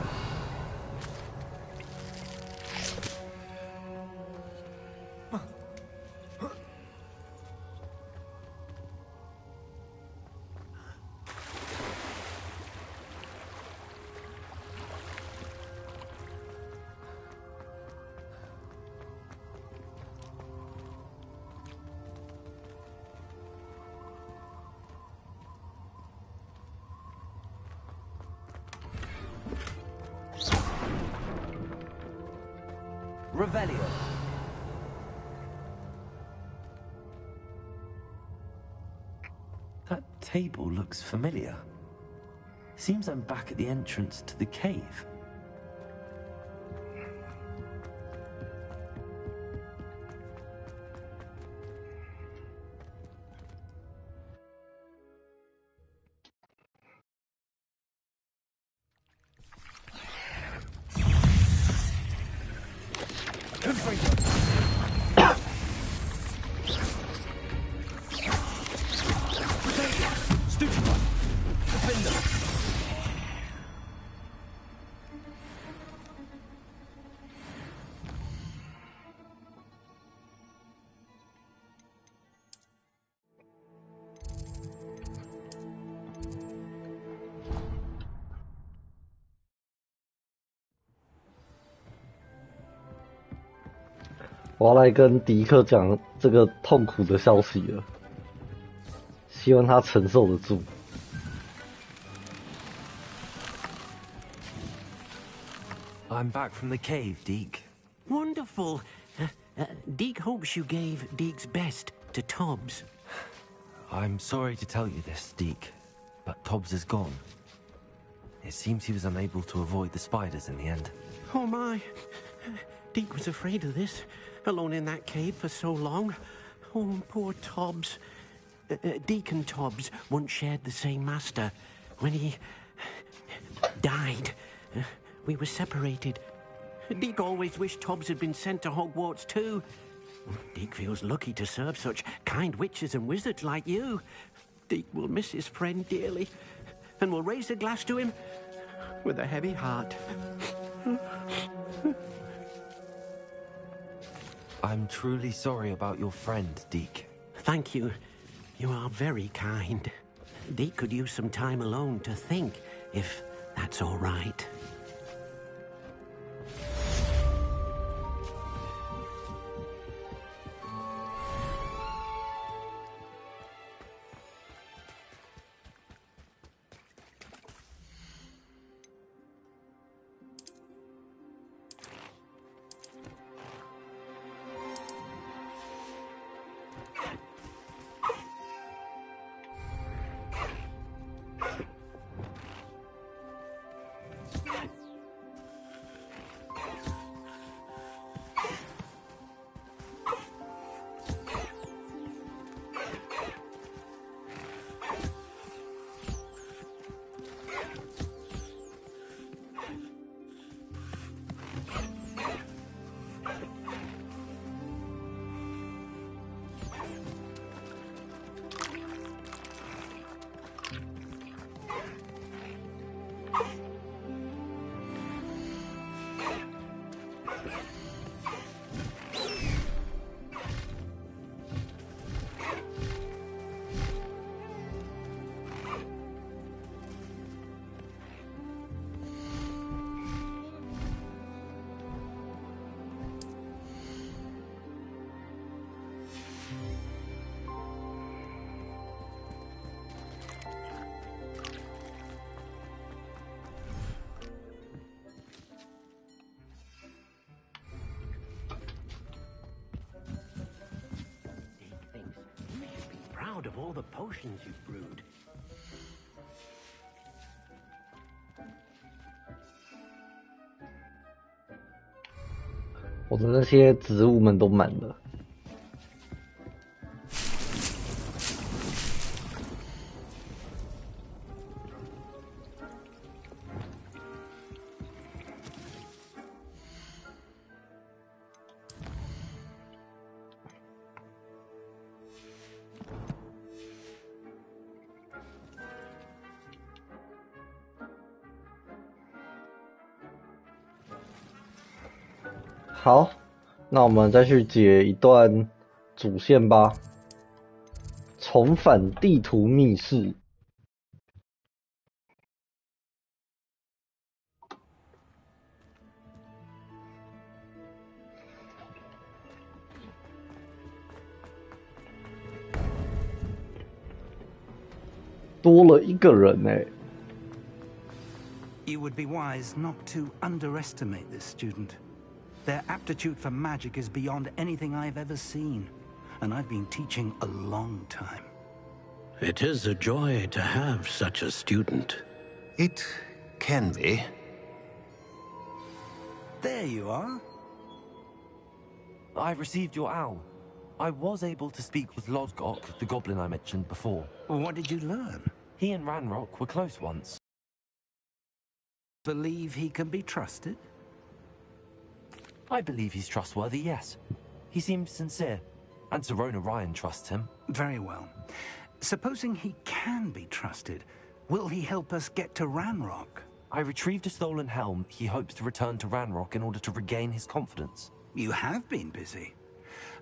Revelio. That table looks familiar. Seems I'm back at the entrance to the cave. 我要来跟迪克讲这个痛苦的消息了，希望他承受得住。I'm back from the cave, Deke. Wonderful. Deke hopes you gave Deke's best to Tobbs. I'm sorry to tell you this, Deke, but Tobbs is gone. It seems he was unable to avoid the spiders in the end. Oh my. Deke was afraid of this, alone in that cave for so long. Oh, poor Tobbs. Deke and Tobbs once shared the same master. When he died, we were separated. Deke always wished Tobbs had been sent to Hogwarts too. Deke feels lucky to serve such kind witches and wizards like you. Deke will miss his friend dearly, and will raise a glass to him with a heavy heart. I'm truly sorry about your friend, Deke. Thank you. You are very kind. Deke could use some time alone to think, if that's all right. Of all the potions you've brewed. 我的那些植物们都满了。好，那我们再去解一段主线吧。重返地图密室。多了一个人欸。You would be wise not to underestimate this student. Their aptitude for magic is beyond anything I've ever seen, and I've been teaching a long time. It is a joy to have such a student. It can be. There you are. I received your owl. I was able to speak with Lodgok, the goblin I mentioned before. What did you learn? He and Ranrock were close once. Believe he can be trusted? I believe he's trustworthy, yes. He seems sincere, and Sirona Ryan trusts him. Very well. Supposing he can be trusted, will he help us get to Ranrock? I retrieved a stolen helm. He hopes to return to Ranrock in order to regain his confidence. You have been busy.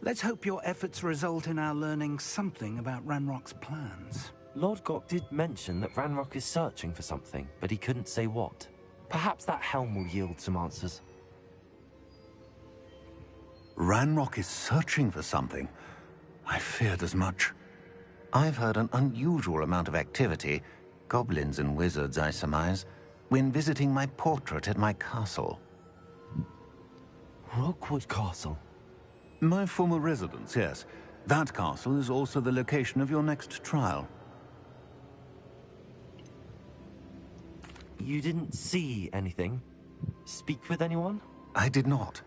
Let's hope your efforts result in our learning something about Ranrock's plans. Lodgok did mention that Ranrock is searching for something, but he couldn't say what. Perhaps that helm will yield some answers. Ranrock is searching for something. I feared as much. I've heard an unusual amount of activity, goblins and wizards, I surmise, when visiting my portrait at my castle. Rookwood Castle? My former residence, yes. That castle is also the location of your next trial. You didn't see anything? Speak with anyone? I did not.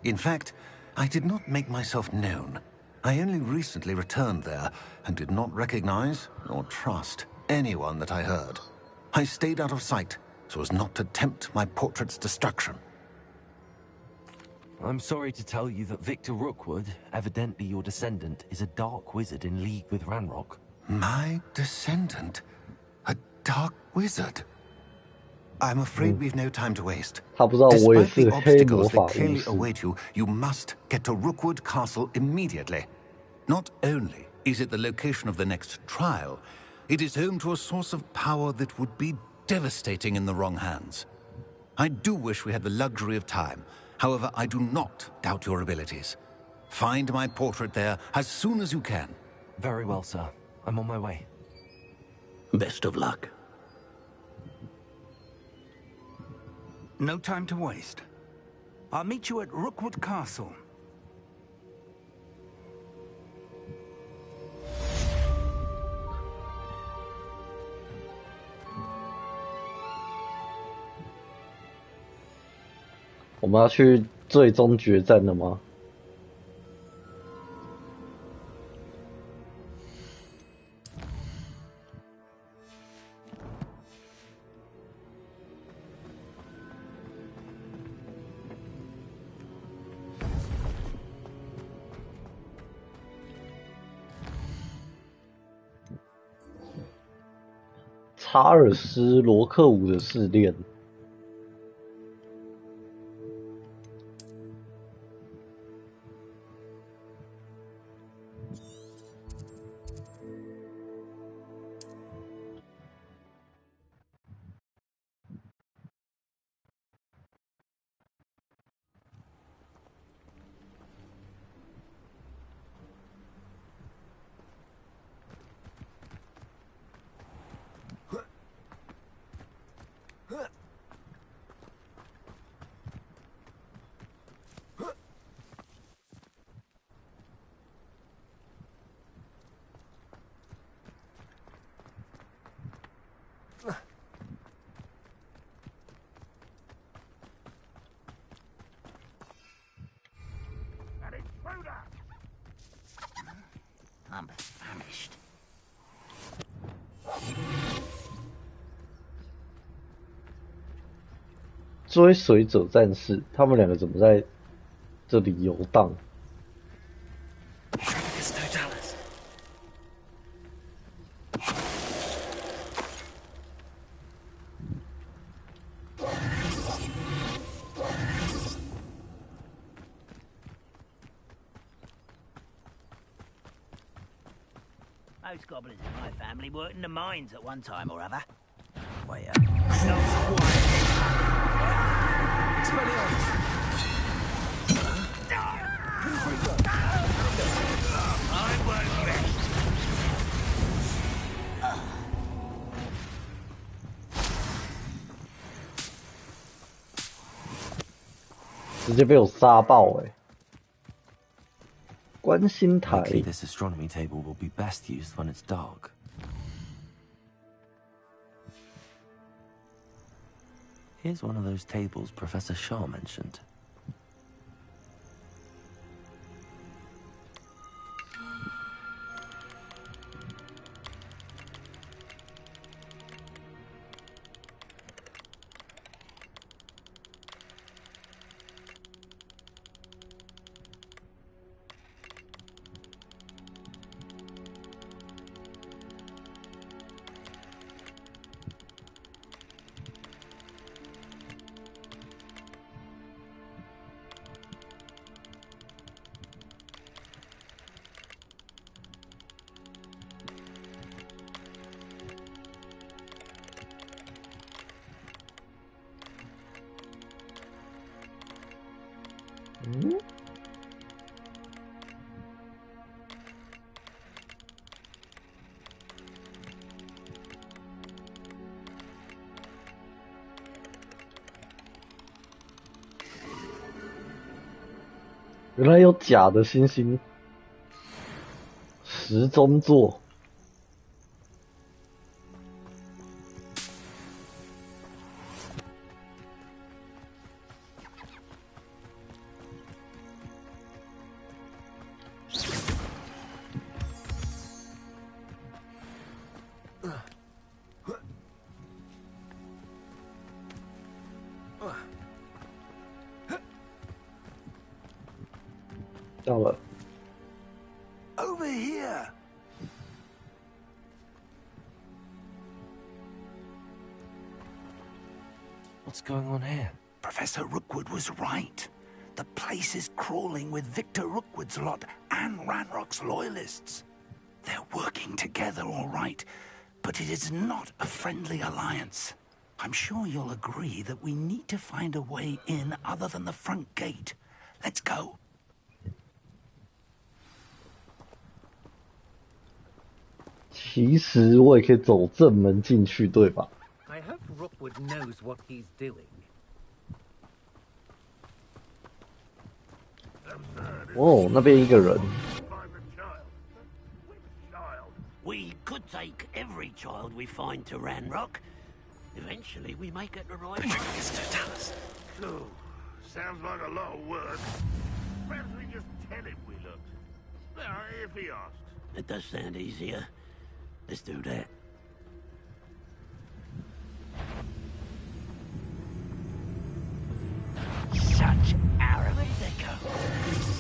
In fact, I did not make myself known. I only recently returned there, and did not recognize or trust anyone that I heard. I stayed out of sight, so as not to tempt my portrait's destruction. I'm sorry to tell you that Victor Rookwood, evidently your descendant, is a dark wizard in league with Ranrock. My descendant? A dark wizard? I'm afraid we've no time to waste. Despite the obstacles that clearly await you, you must get to Rookwood Castle immediately. Not only is it the location of the next trial, it is home to a source of power that would be devastating in the wrong hands. I do wish we had the luxury of time. However, I do not doubt your abilities. Find my portrait there as soon as you can. Very well, sir. I'm on my way. Best of luck. No time to waste. I'll meet you at Rookwood Castle.我们要去最终决战了吗？查尔斯·罗克伍的试炼。I'm famished. 追随者战士，他们两个怎么在这里游荡？ Most goblins in my family worked in the mines at one time or other. Wait直接被我杀爆哎！ 观星台。 This astronomy table will be best used when it's dark. Here's one of those tables Professor Shaw mentioned. 原来有假的星星，时钟座。到了。Over here. What's going on here? Professor Rookwood was right. The place is crawling with Victor Rookwood's lot and Ranrock's loyalists. They're working together, all right, but it is not a friendly alliance. I'm sure you'll agree that we need to find a way in other than the front gate. Let's go. 其实我也可以走正门进去，对吧？ I hope Rookwood knows what he's doing. 哦，那边一个人。 We could take every child we find to Ranrock. Eventually, we may get the right ones to tell us. So, sounds like a lot of work. Perhaps we just tell him we looked. If he asks. It does sound easier. Let's do that.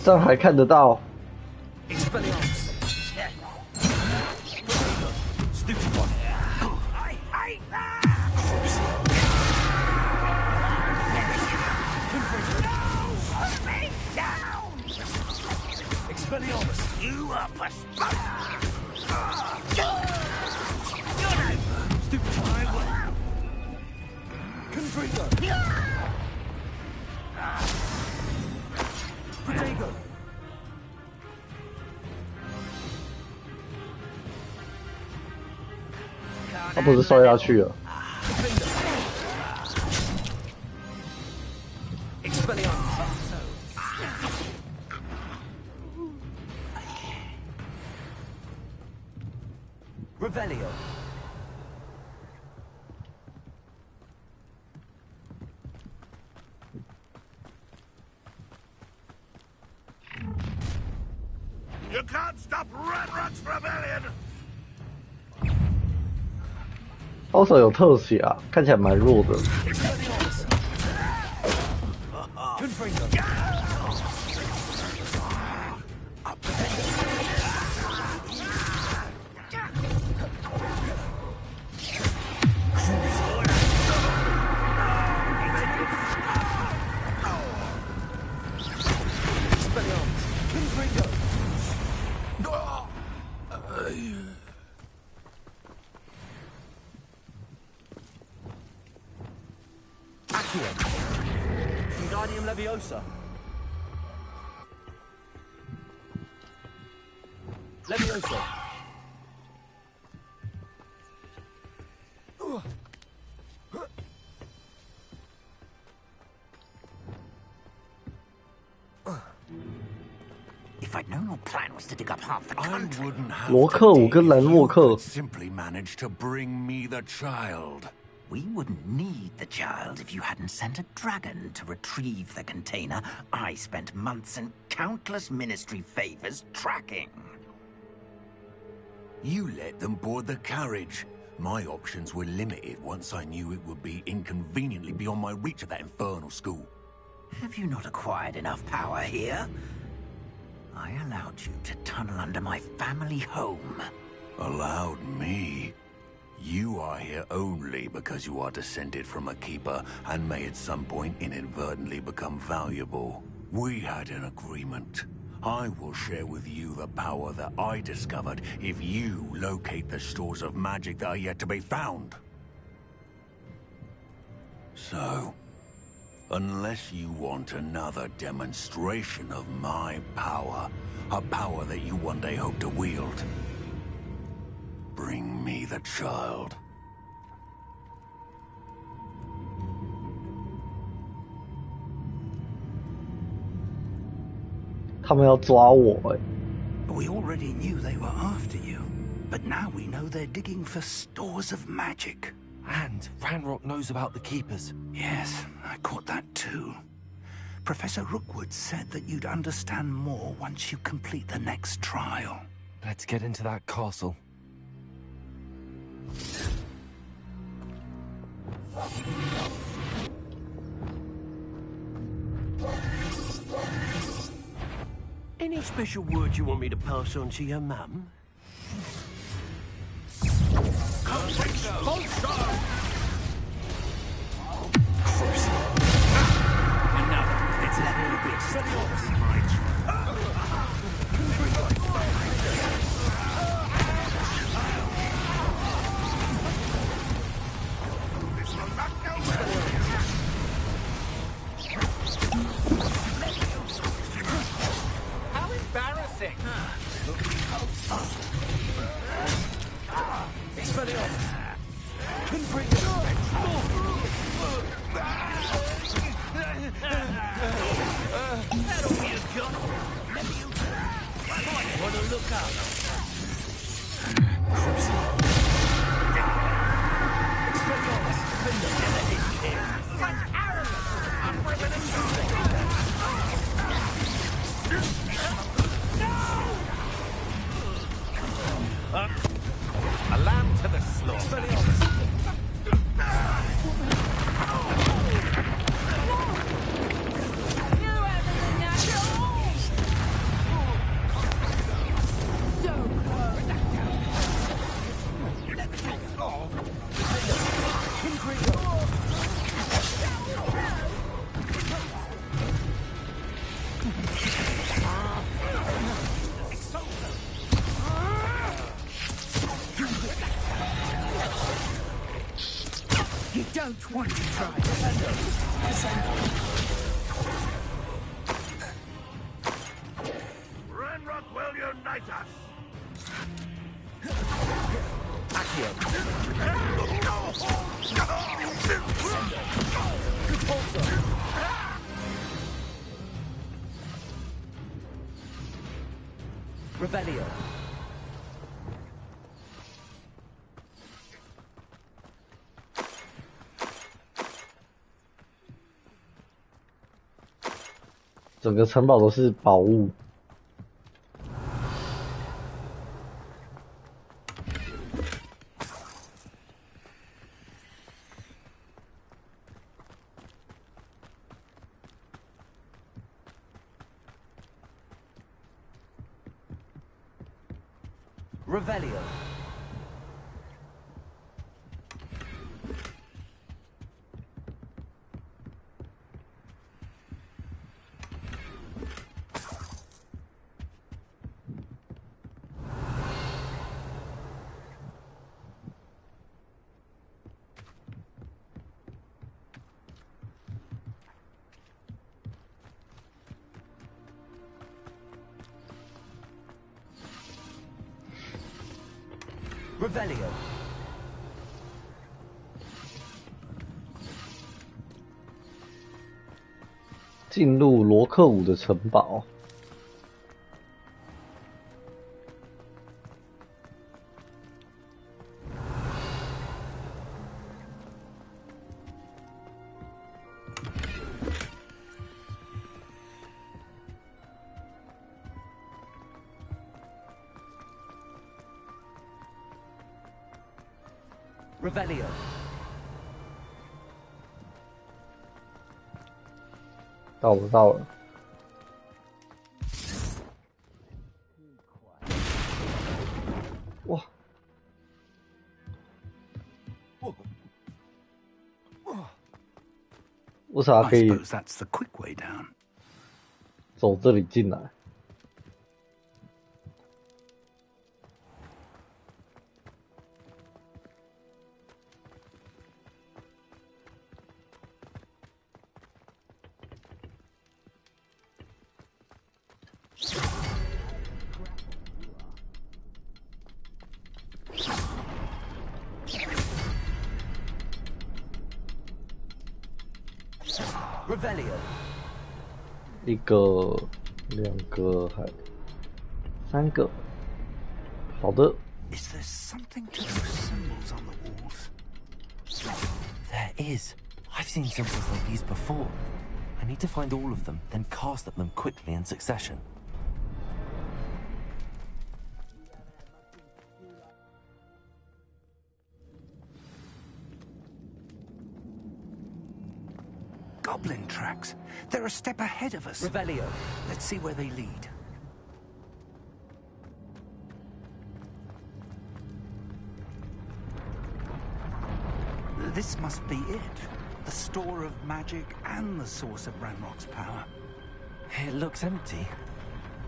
这样还看得到。You are他不是摔下去了。Revelio. You can't stop Ranrock's rebellion. 高手有特写啊，看起来蛮弱的。Wingardium Leviosa. Leviosa. If I'd known your plan was to dig up half the country, I wouldn't have 罗克伍跟兰洛克 simply managed to bring me the child. We wouldn't need the child if you hadn't sent a dragon to retrieve the container I spent months and countless ministry favors tracking. You let them board the carriage. My options were limited once I knew it would be inconveniently beyond my reach at that infernal school. Have you not acquired enough power here? I allowed you to tunnel under my family home. Allowed me? You are here only because you are descended from a keeper and may at some point inadvertently become valuable. We had an agreement. I will share with you the power that I discovered if you locate the stores of magic that are yet to be found. So, unless you want another demonstration of my power, a power that you one day hope to wield, bring me the child. 他们要抓我哎。We already knew they were after you, but now we know they're digging for stores of magic. And Ranrock knows about the Keepers. Yes, I caught that too. Professor Rookwood said that you'd understand more once you complete the next trial. Let's get into that castle. Any special word you want me to pass on to your mum? How embarrassing! That'll be a gun. Maybe you might want to look up. Such arrogance! I'm ripping and shooting. A lamb to the slaughter. You don't want to try. Ranrock will unite us. Revelio. 整个城堡都是宝物。Revelio. Revelio. 进入罗克伍的城堡。Revelio. 到了。哇！为啥可以走这里进来？Revelio. 一个，两个，还3个。好的。Is there something to those symbols on the walls? There is. I've seen symbols like these before. I need to find all of them, then cast at them quickly in succession. Goblin tracks. They're a step ahead of us. Revelio. Let's see where they lead. This must be it. The store of magic and the source of Ranrock's power. It looks empty.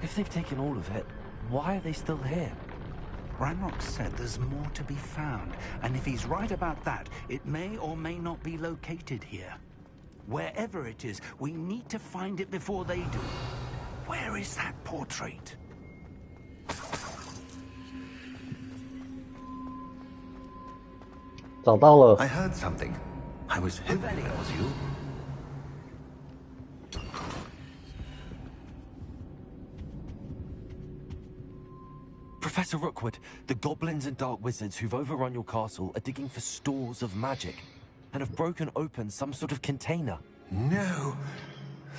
If they've taken all of it, why are they still here? Ranrock said there's more to be found, and if he's right about that, it may or may not be located here. Wherever it is, we need to find it before they do. Where is that portrait? I heard something. I was hoping it was you. Professor Rookwood, the goblins and dark wizards who've overrun your castle are digging for stores of magic and have broken open some sort of container. No.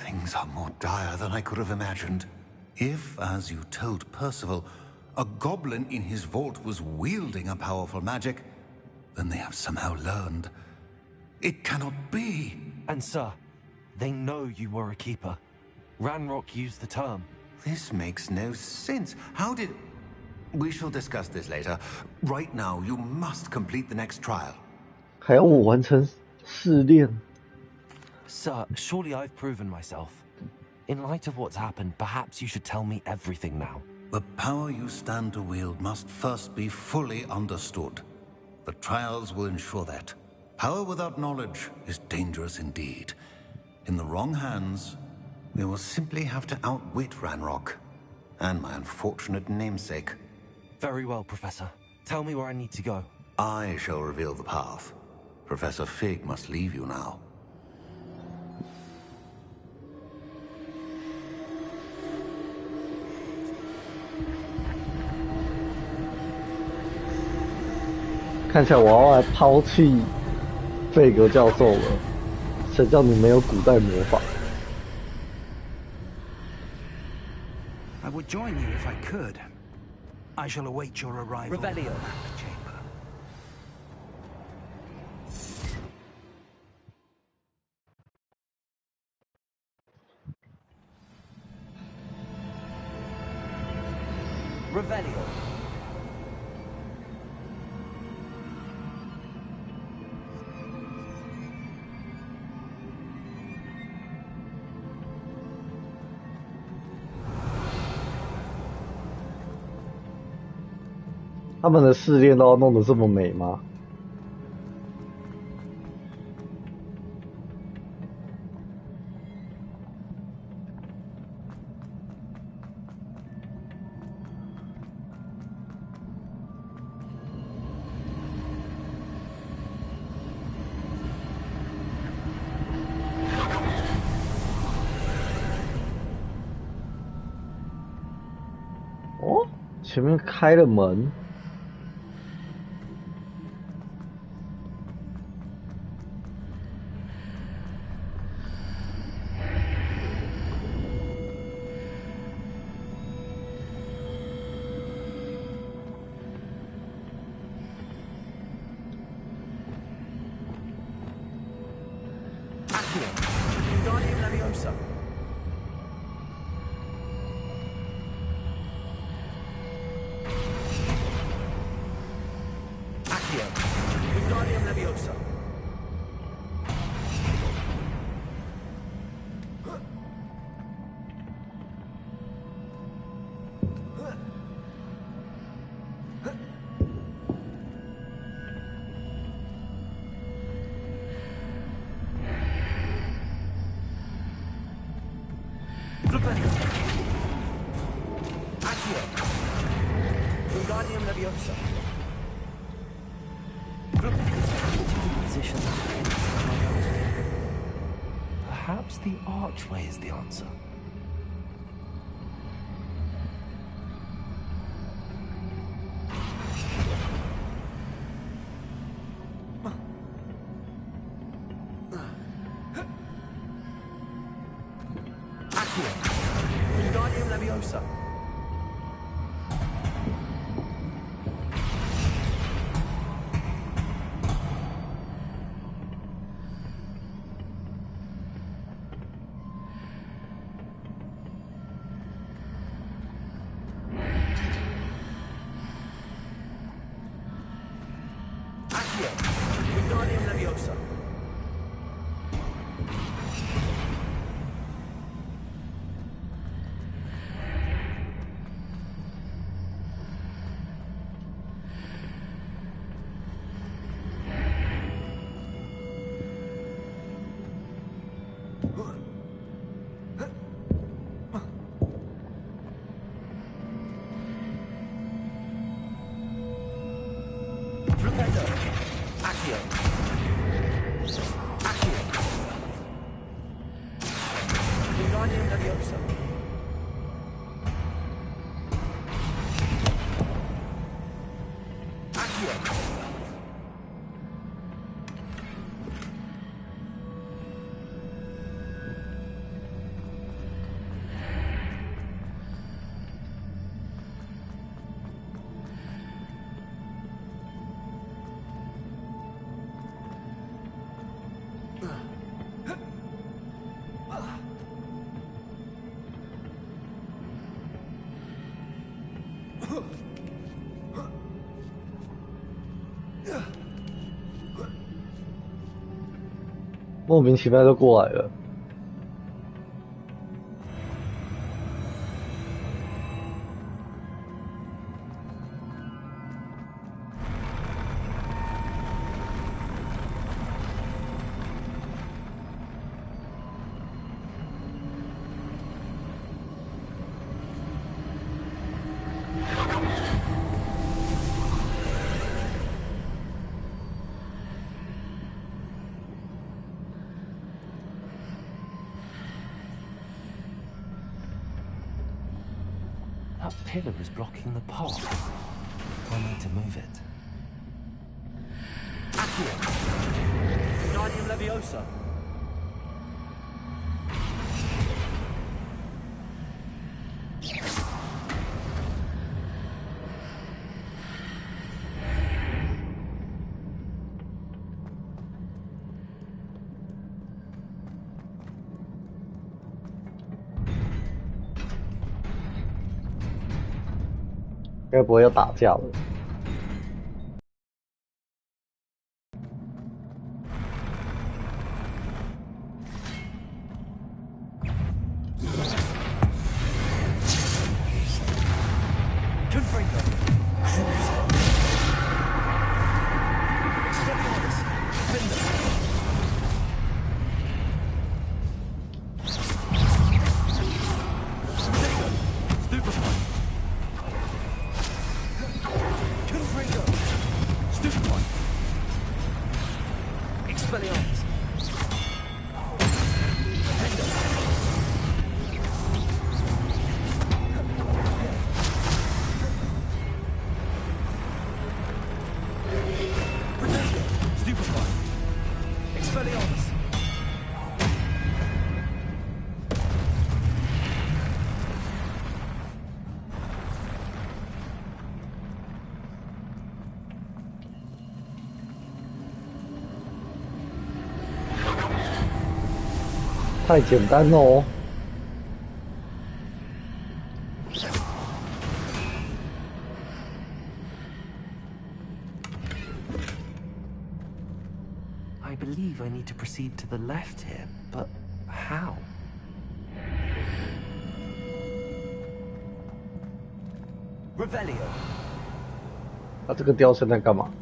Things are more dire than I could have imagined. If, as you told Percival, a goblin in his vault was wielding a powerful magic, then they have somehow learned. It cannot be. And sir, they know you were a keeper. Ranrock used the term. This makes no sense. How did... We shall discuss this later. Right now, you must complete the next trial. 还要我完成试炼? Sir, surely I've proven myself. In light of what's happened, perhaps you should tell me everything now. The power you stand to wield must first be fully understood. The trials will ensure that. Power without knowledge is dangerous indeed. In the wrong hands, we will simply have to outwit Ranrock and my unfortunate namesake. Very well, Professor. Tell me where I need to go. I shall reveal the path. Professor Fig must leave you now. 看起来我要来抛弃费格教授了，谁叫你没有古代魔法？ I would join you if I could. I shall await your arrival. Revelio. Chamber. Revelio. .他们的试炼都要弄得这么美吗？哦，前面开了门。 Perhaps the archway is the answer. Leviosa. Leviosa. 莫名其妙就过来了。That pillar is blocking the path. I need to move it. Accio! Wingardium Leviosa! 该不会要打架了？ 太简单了哦。 I believe I need to proceed to the left here, but how? Revelio. 啊，这个雕现在干嘛？ I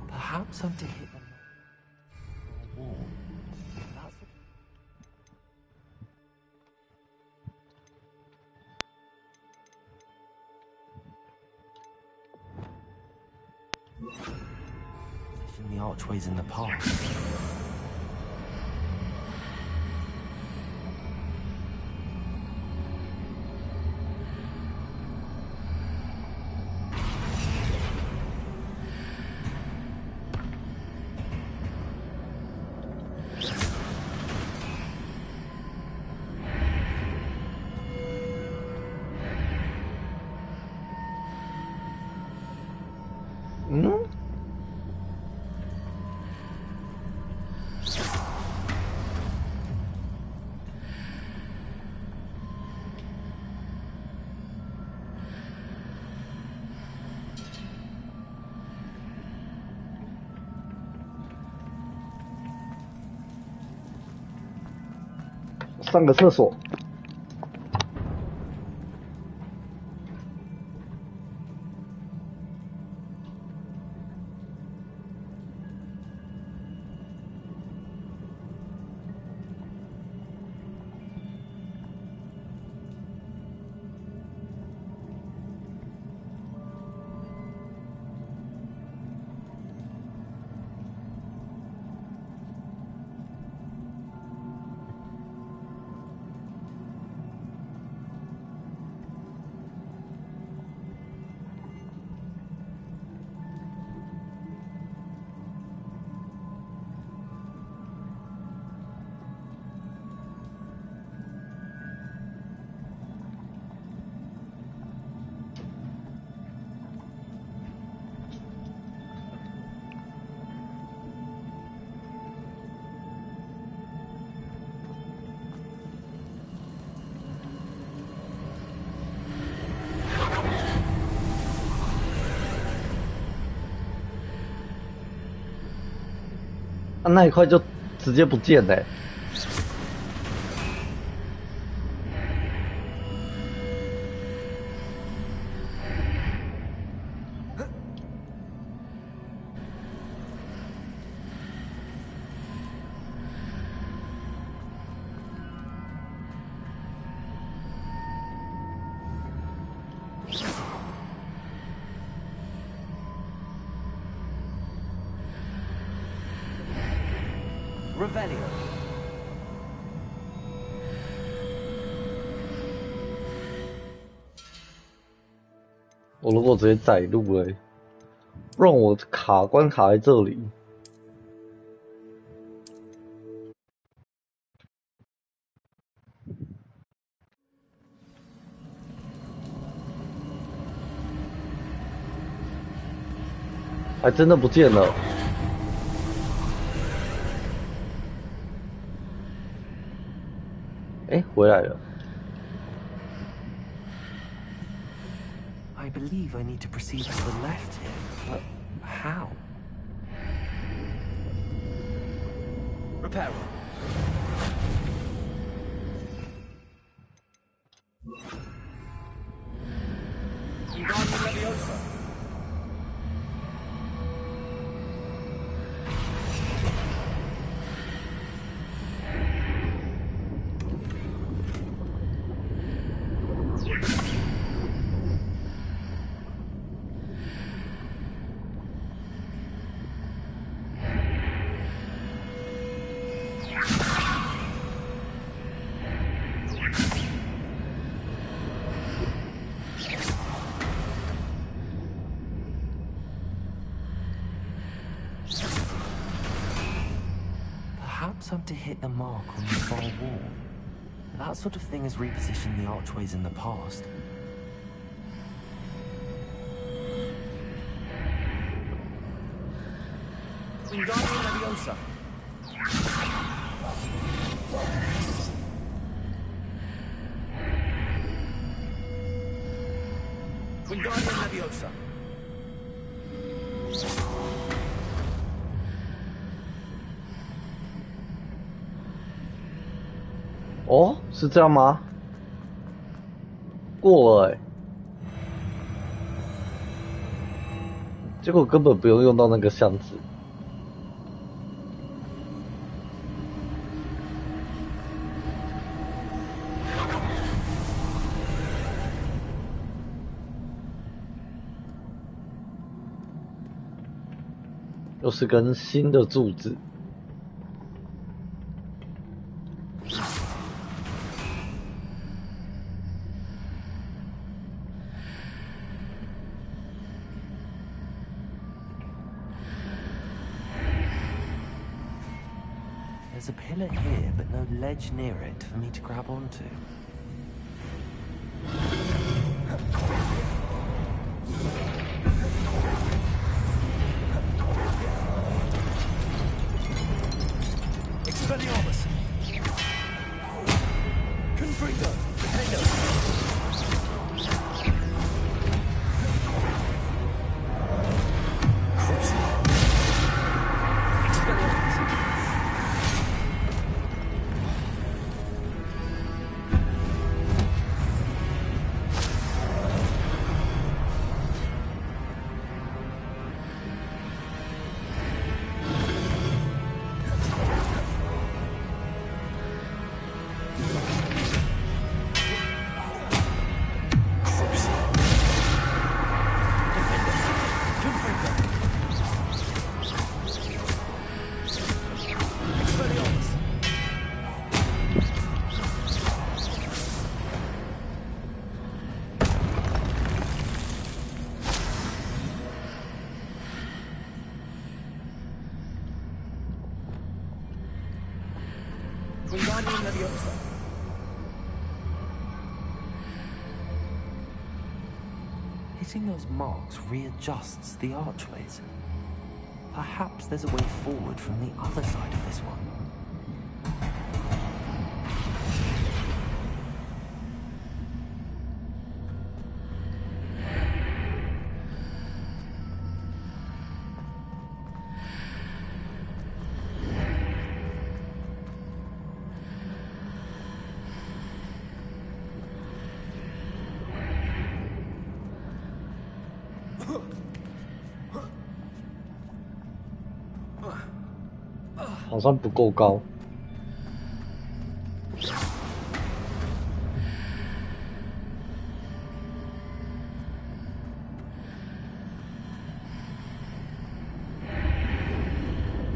Perhaps I'm to hit them on the wall. That's the... Position the archways in the park.上个厕所。那一块就直接不见嘞。我如果直接载入嘞，不然我关卡在这里。还真的不见了。哎，回来了。I believe I need to proceed to the left here, but how? Repair. time to hit the mark on the far wall. That sort of thing has repositioned the archways in the past. Wingardium Leviosa. Wingardium Leviosa. 哦，是这样吗？过了结果根本不用用到那个箱子。又是根新的柱子。There's a pillar here, but no ledge near it for me to grab onto. Expelliarmus! Confringo! Potato! Wingardium Leviosa. Hitting those marks readjusts the archways. Perhaps there's a way forward from the other side of this one.好像不够高。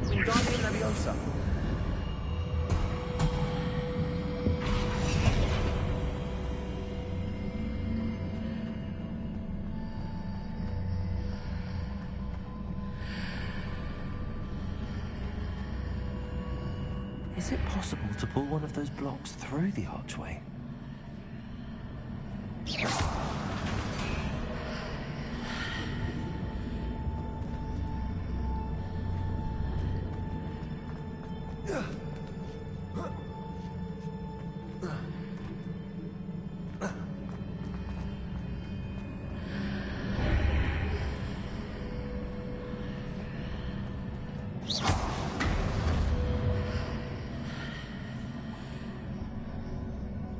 Wingardium Leviosa. Is it possible to pull one of those blocks through the archway?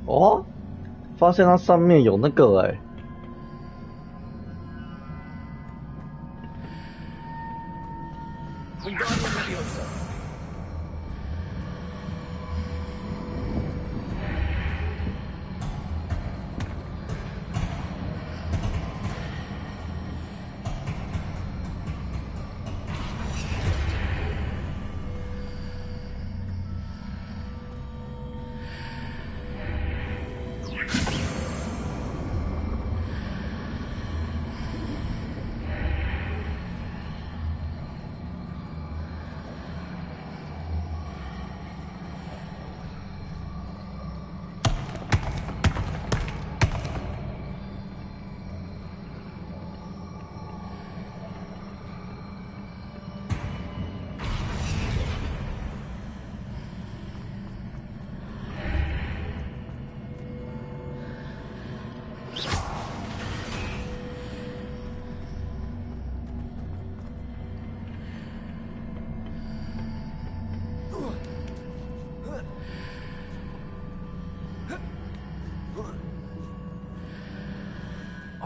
哦，发现它上面有那个Wingardium Leviosa.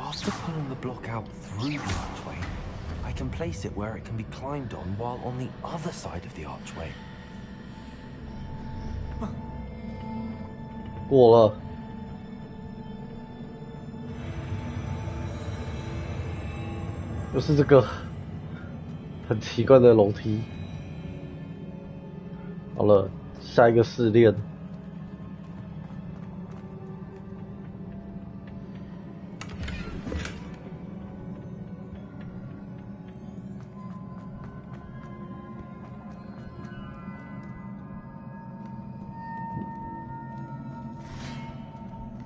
After pulling the block out through the archway, I can place it where it can be climbed on while on the other side of the archway. 过了。又是这个很奇怪的楼梯。好了，下一个试炼。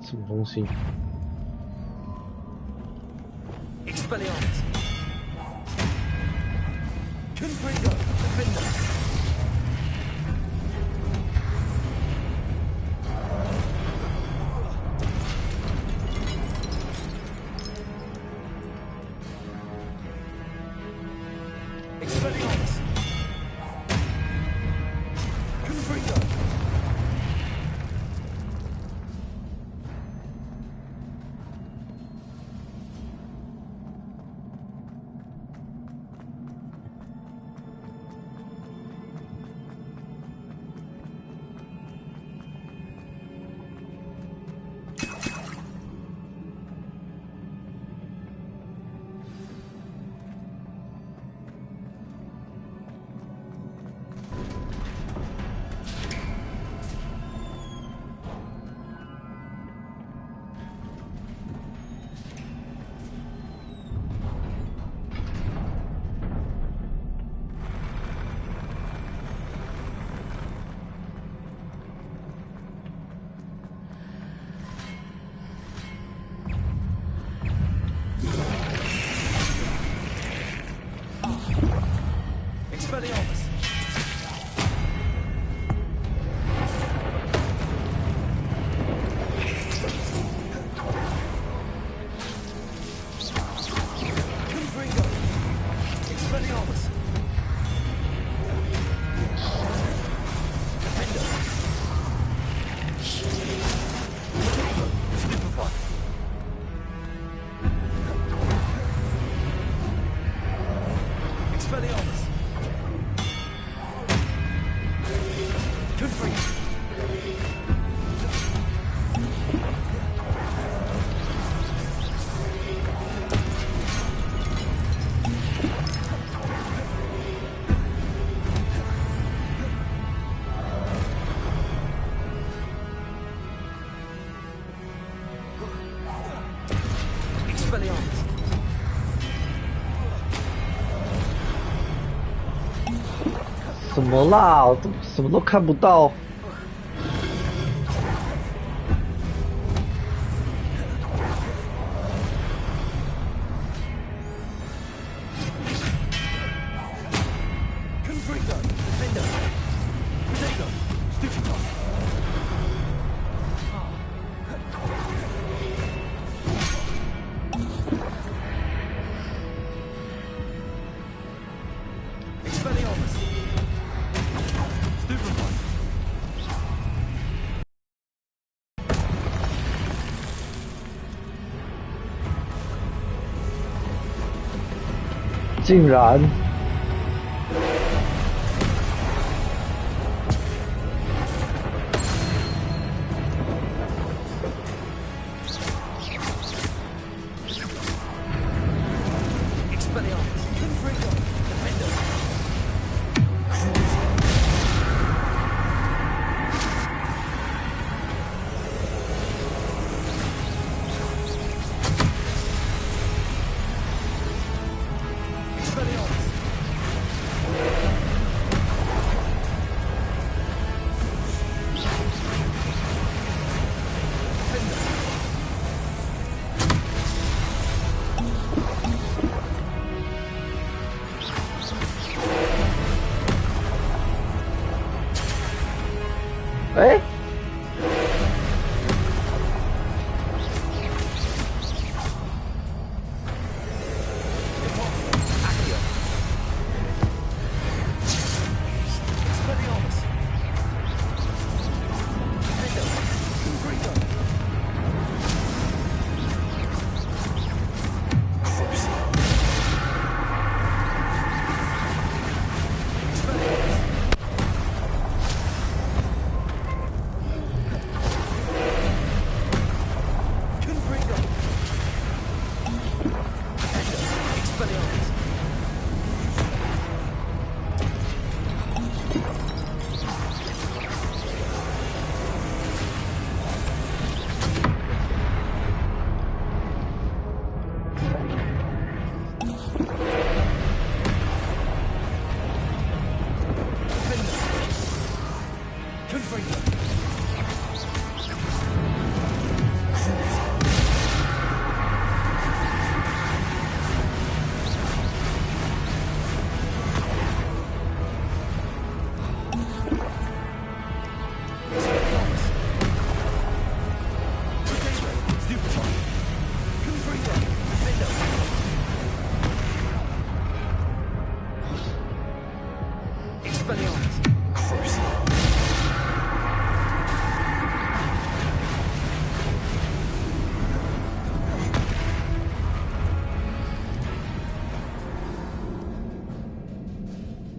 什么东西 ？Expelliarmus. Confringo. Defender. Expelliarmus. Confringo. Expelliarmus. Confringo. Expelliarmus. Defender. Stupefy. Expelliarmus. Confringo. Expelliarmus. 什么啦？我什么都看不到。Confringo. Defender. Potato. Stupefy. Expelliarmus. Stupefy. 竟然，Expelliarmus. Confringo. Defender. Expelliarmus.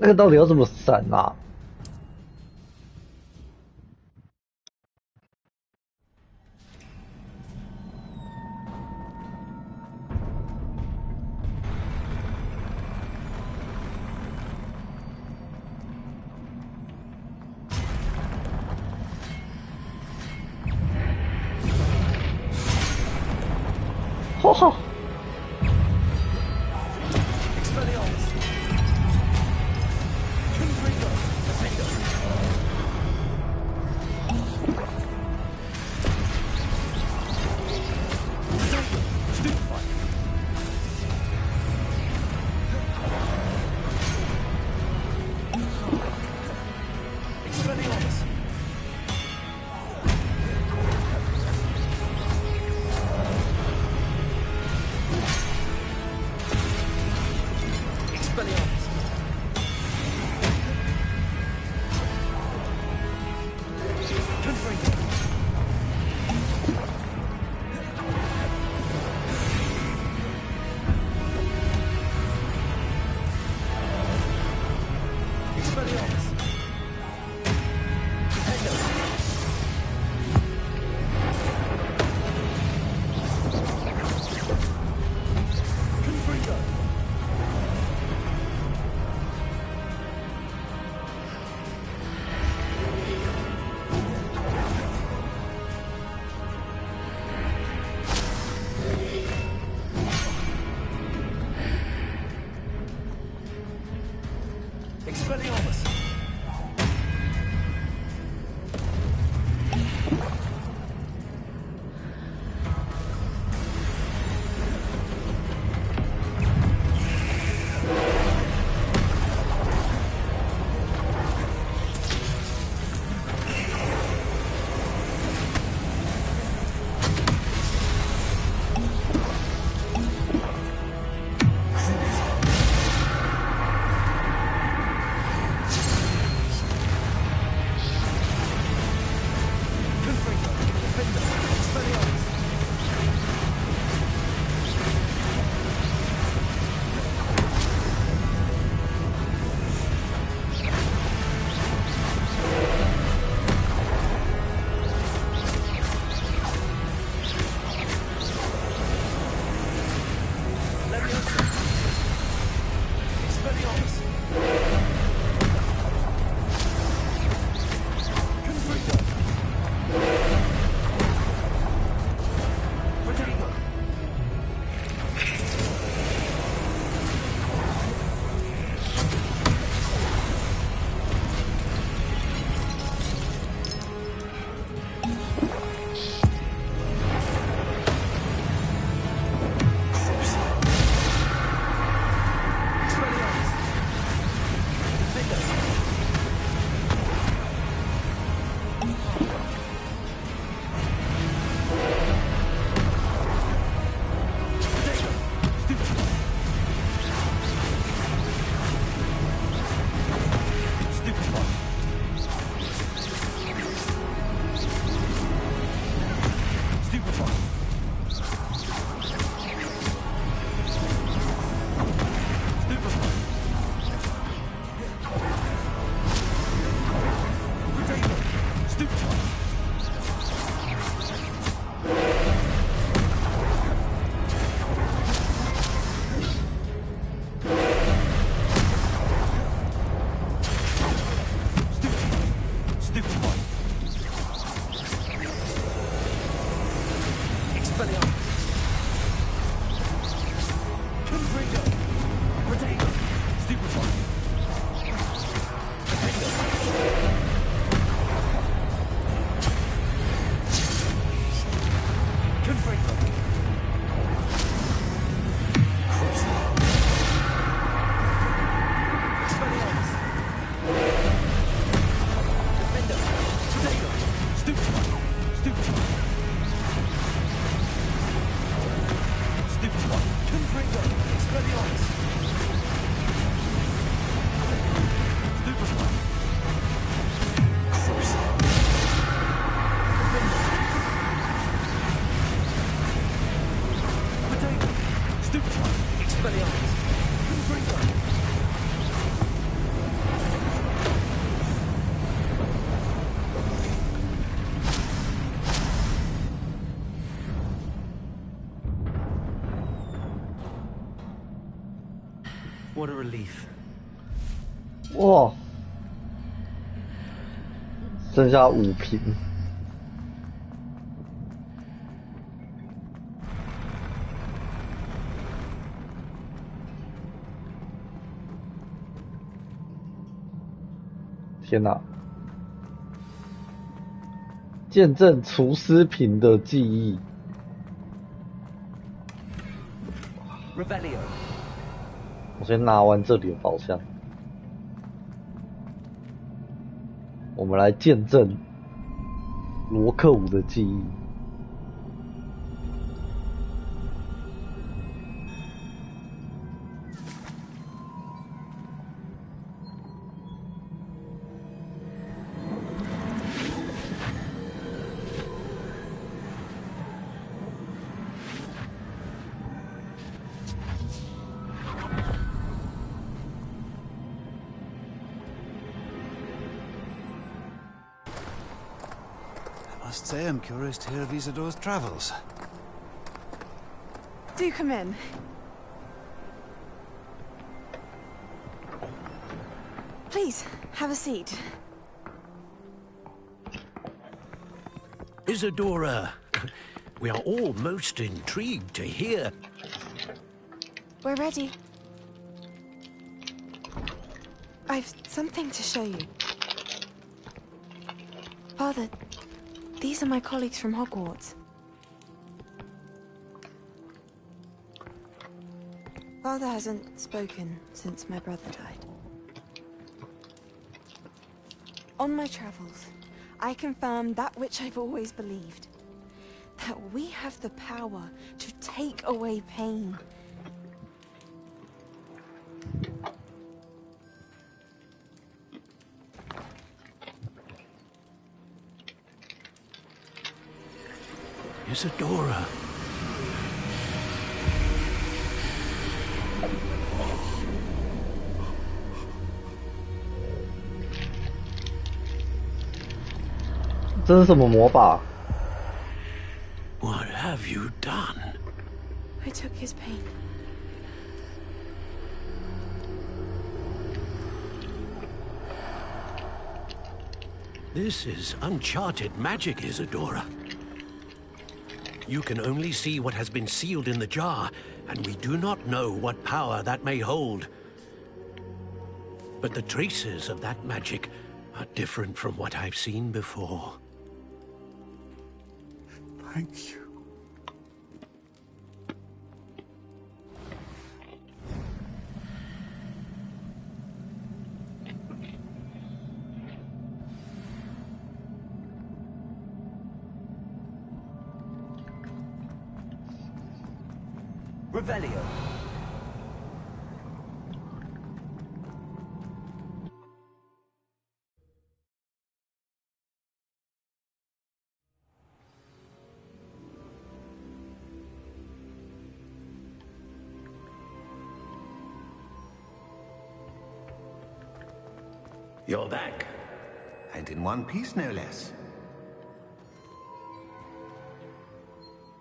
那个到底要怎么闪啊？好。What a relief. 哇，剩下5瓶。天哪！见证厨师品的记忆。Revelio。我先拿完这里的宝箱，我们来见证罗克伍的记忆。I must say I'm curious to hear of Isadora's travels. Do come in. Please, have a seat. Isadora, we are all most intrigued to hear. We're ready. I've something to show you. Father, these are my colleagues from Hogwarts. Father hasn't spoken since my brother died. On my travels, I confirmed that which I've always believed. That we have the power to take away pain. Isadora. What have you done? I took his pain. This is uncharted magic, Isadora. You can only see what has been sealed in the jar, and we do not know what power that may hold. But the traces of that magic are different from what I've seen before. Thank you. Revelio. You're back. And in one piece, no less.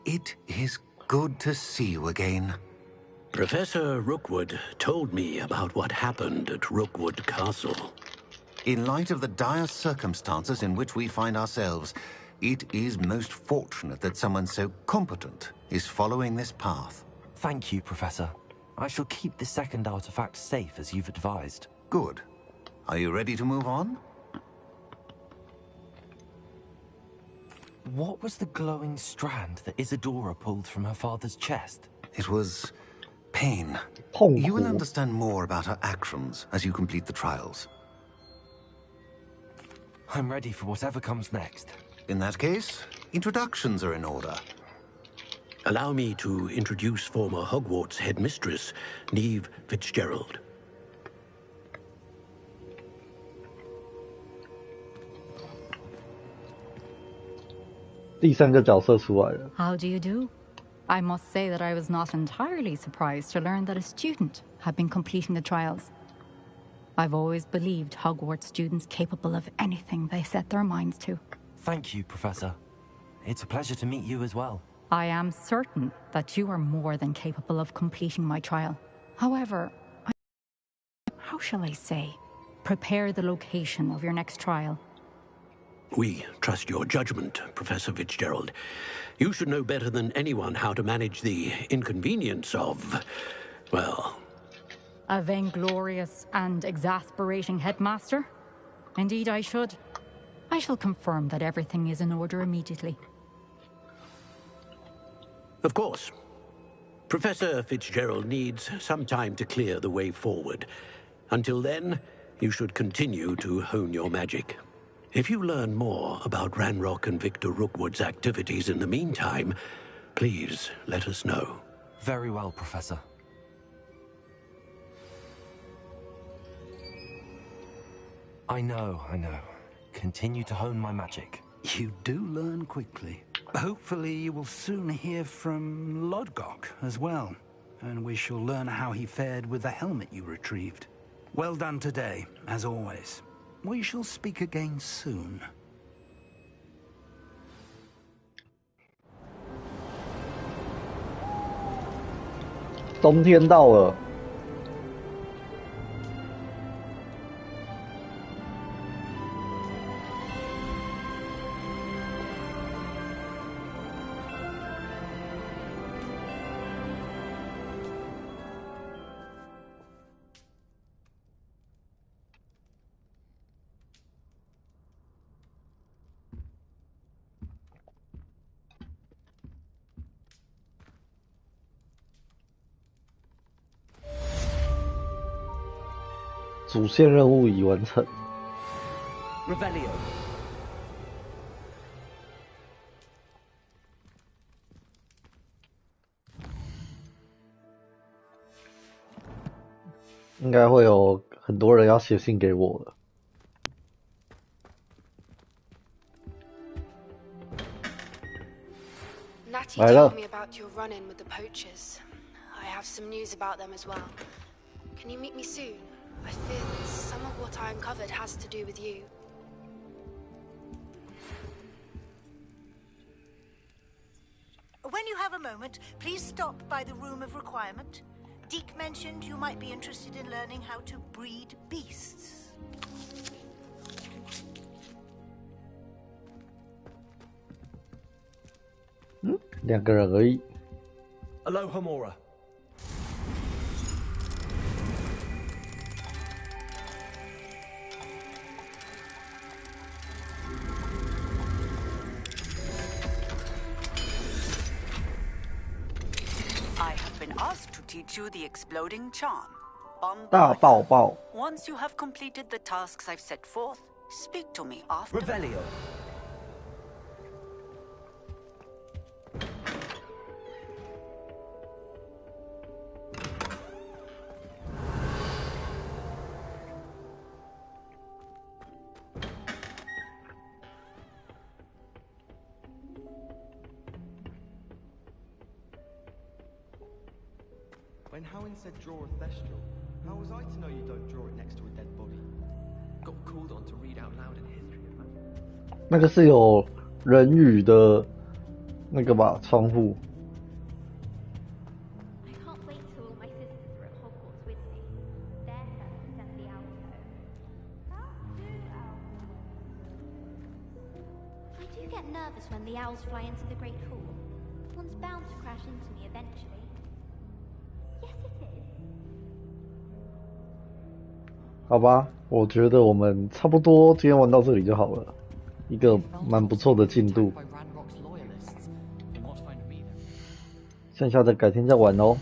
It is good to see you again. Professor Rookwood told me about what happened at Rookwood Castle. In light of the dire circumstances in which we find ourselves, it is most fortunate that someone so competent is following this path. Thank you, Professor. I shall keep the second artifact safe as you've advised. Good. Are you ready to move on? What was the glowing strand that Isadora pulled from her father's chest? It was pain. You will understand more about her actions as you complete the trials. I'm ready for whatever comes next. In that case, introductions are in order. Allow me to introduce former Hogwarts headmistress, Neve Fitzgerald. How do you do? I must say that I was not entirely surprised to learn that a student had been completing the trials. I've always believed Hogwarts students capable of anything they set their minds to. Thank you, Professor. It's a pleasure to meet you as well. I am certain that you are more than capable of completing my trial. However, shall I say, prepare the location of your next trial. We trust your judgment, Professor Fitzgerald. You should know better than anyone how to manage the inconvenience of, well... A vainglorious and exasperating headmaster? Indeed I should. I shall confirm that everything is in order immediately. Of course. Professor Fitzgerald needs some time to clear the way forward. Until then, you should continue to hone your magic. If you learn more about Ranrock and Victor Rookwood's activities in the meantime, please let us know. Very well, Professor. I know. Continue to hone my magic. You do learn quickly. Hopefully you will soon hear from Lodgok as well, and we shall learn how he fared with the helmet you retrieved. Well done today, as always. We shall speak again soon. 冬天到了。主线任务已完成。Revelio。应该会有很多人要写信给我了。Natty told me about your run-in with the poachers. I have some news about them as well. Can you meet me soon? I fear that some of what I uncovered has to do with you. When you have a moment, please stop by the Room of Requirement. Deke mentioned you might be interested in learning how to breed beasts. Hmm? 2个人而已。Aloha Mora. Asked to teach you the exploding charm. 大爆爆。 Once you have completed the tasks I've set forth, speak to me after. Revelio. When Howin said draw a Thestral, how was I to know you don't draw it next to a dead body? Got called on to read out loud in history of magic. 那个是有人语的那个吧，窗户。I can't wait till all my sisters are at Hogwarts with me. They're set to send the owls home. How do owls? I do get nervous when the owls fly into the Great Hall. One's bound to crash into me eventually. Yes, it is. 好吧，我觉得我们差不多今天玩到这里就好了，一个蛮不错的进度。剩下的改天再玩哦。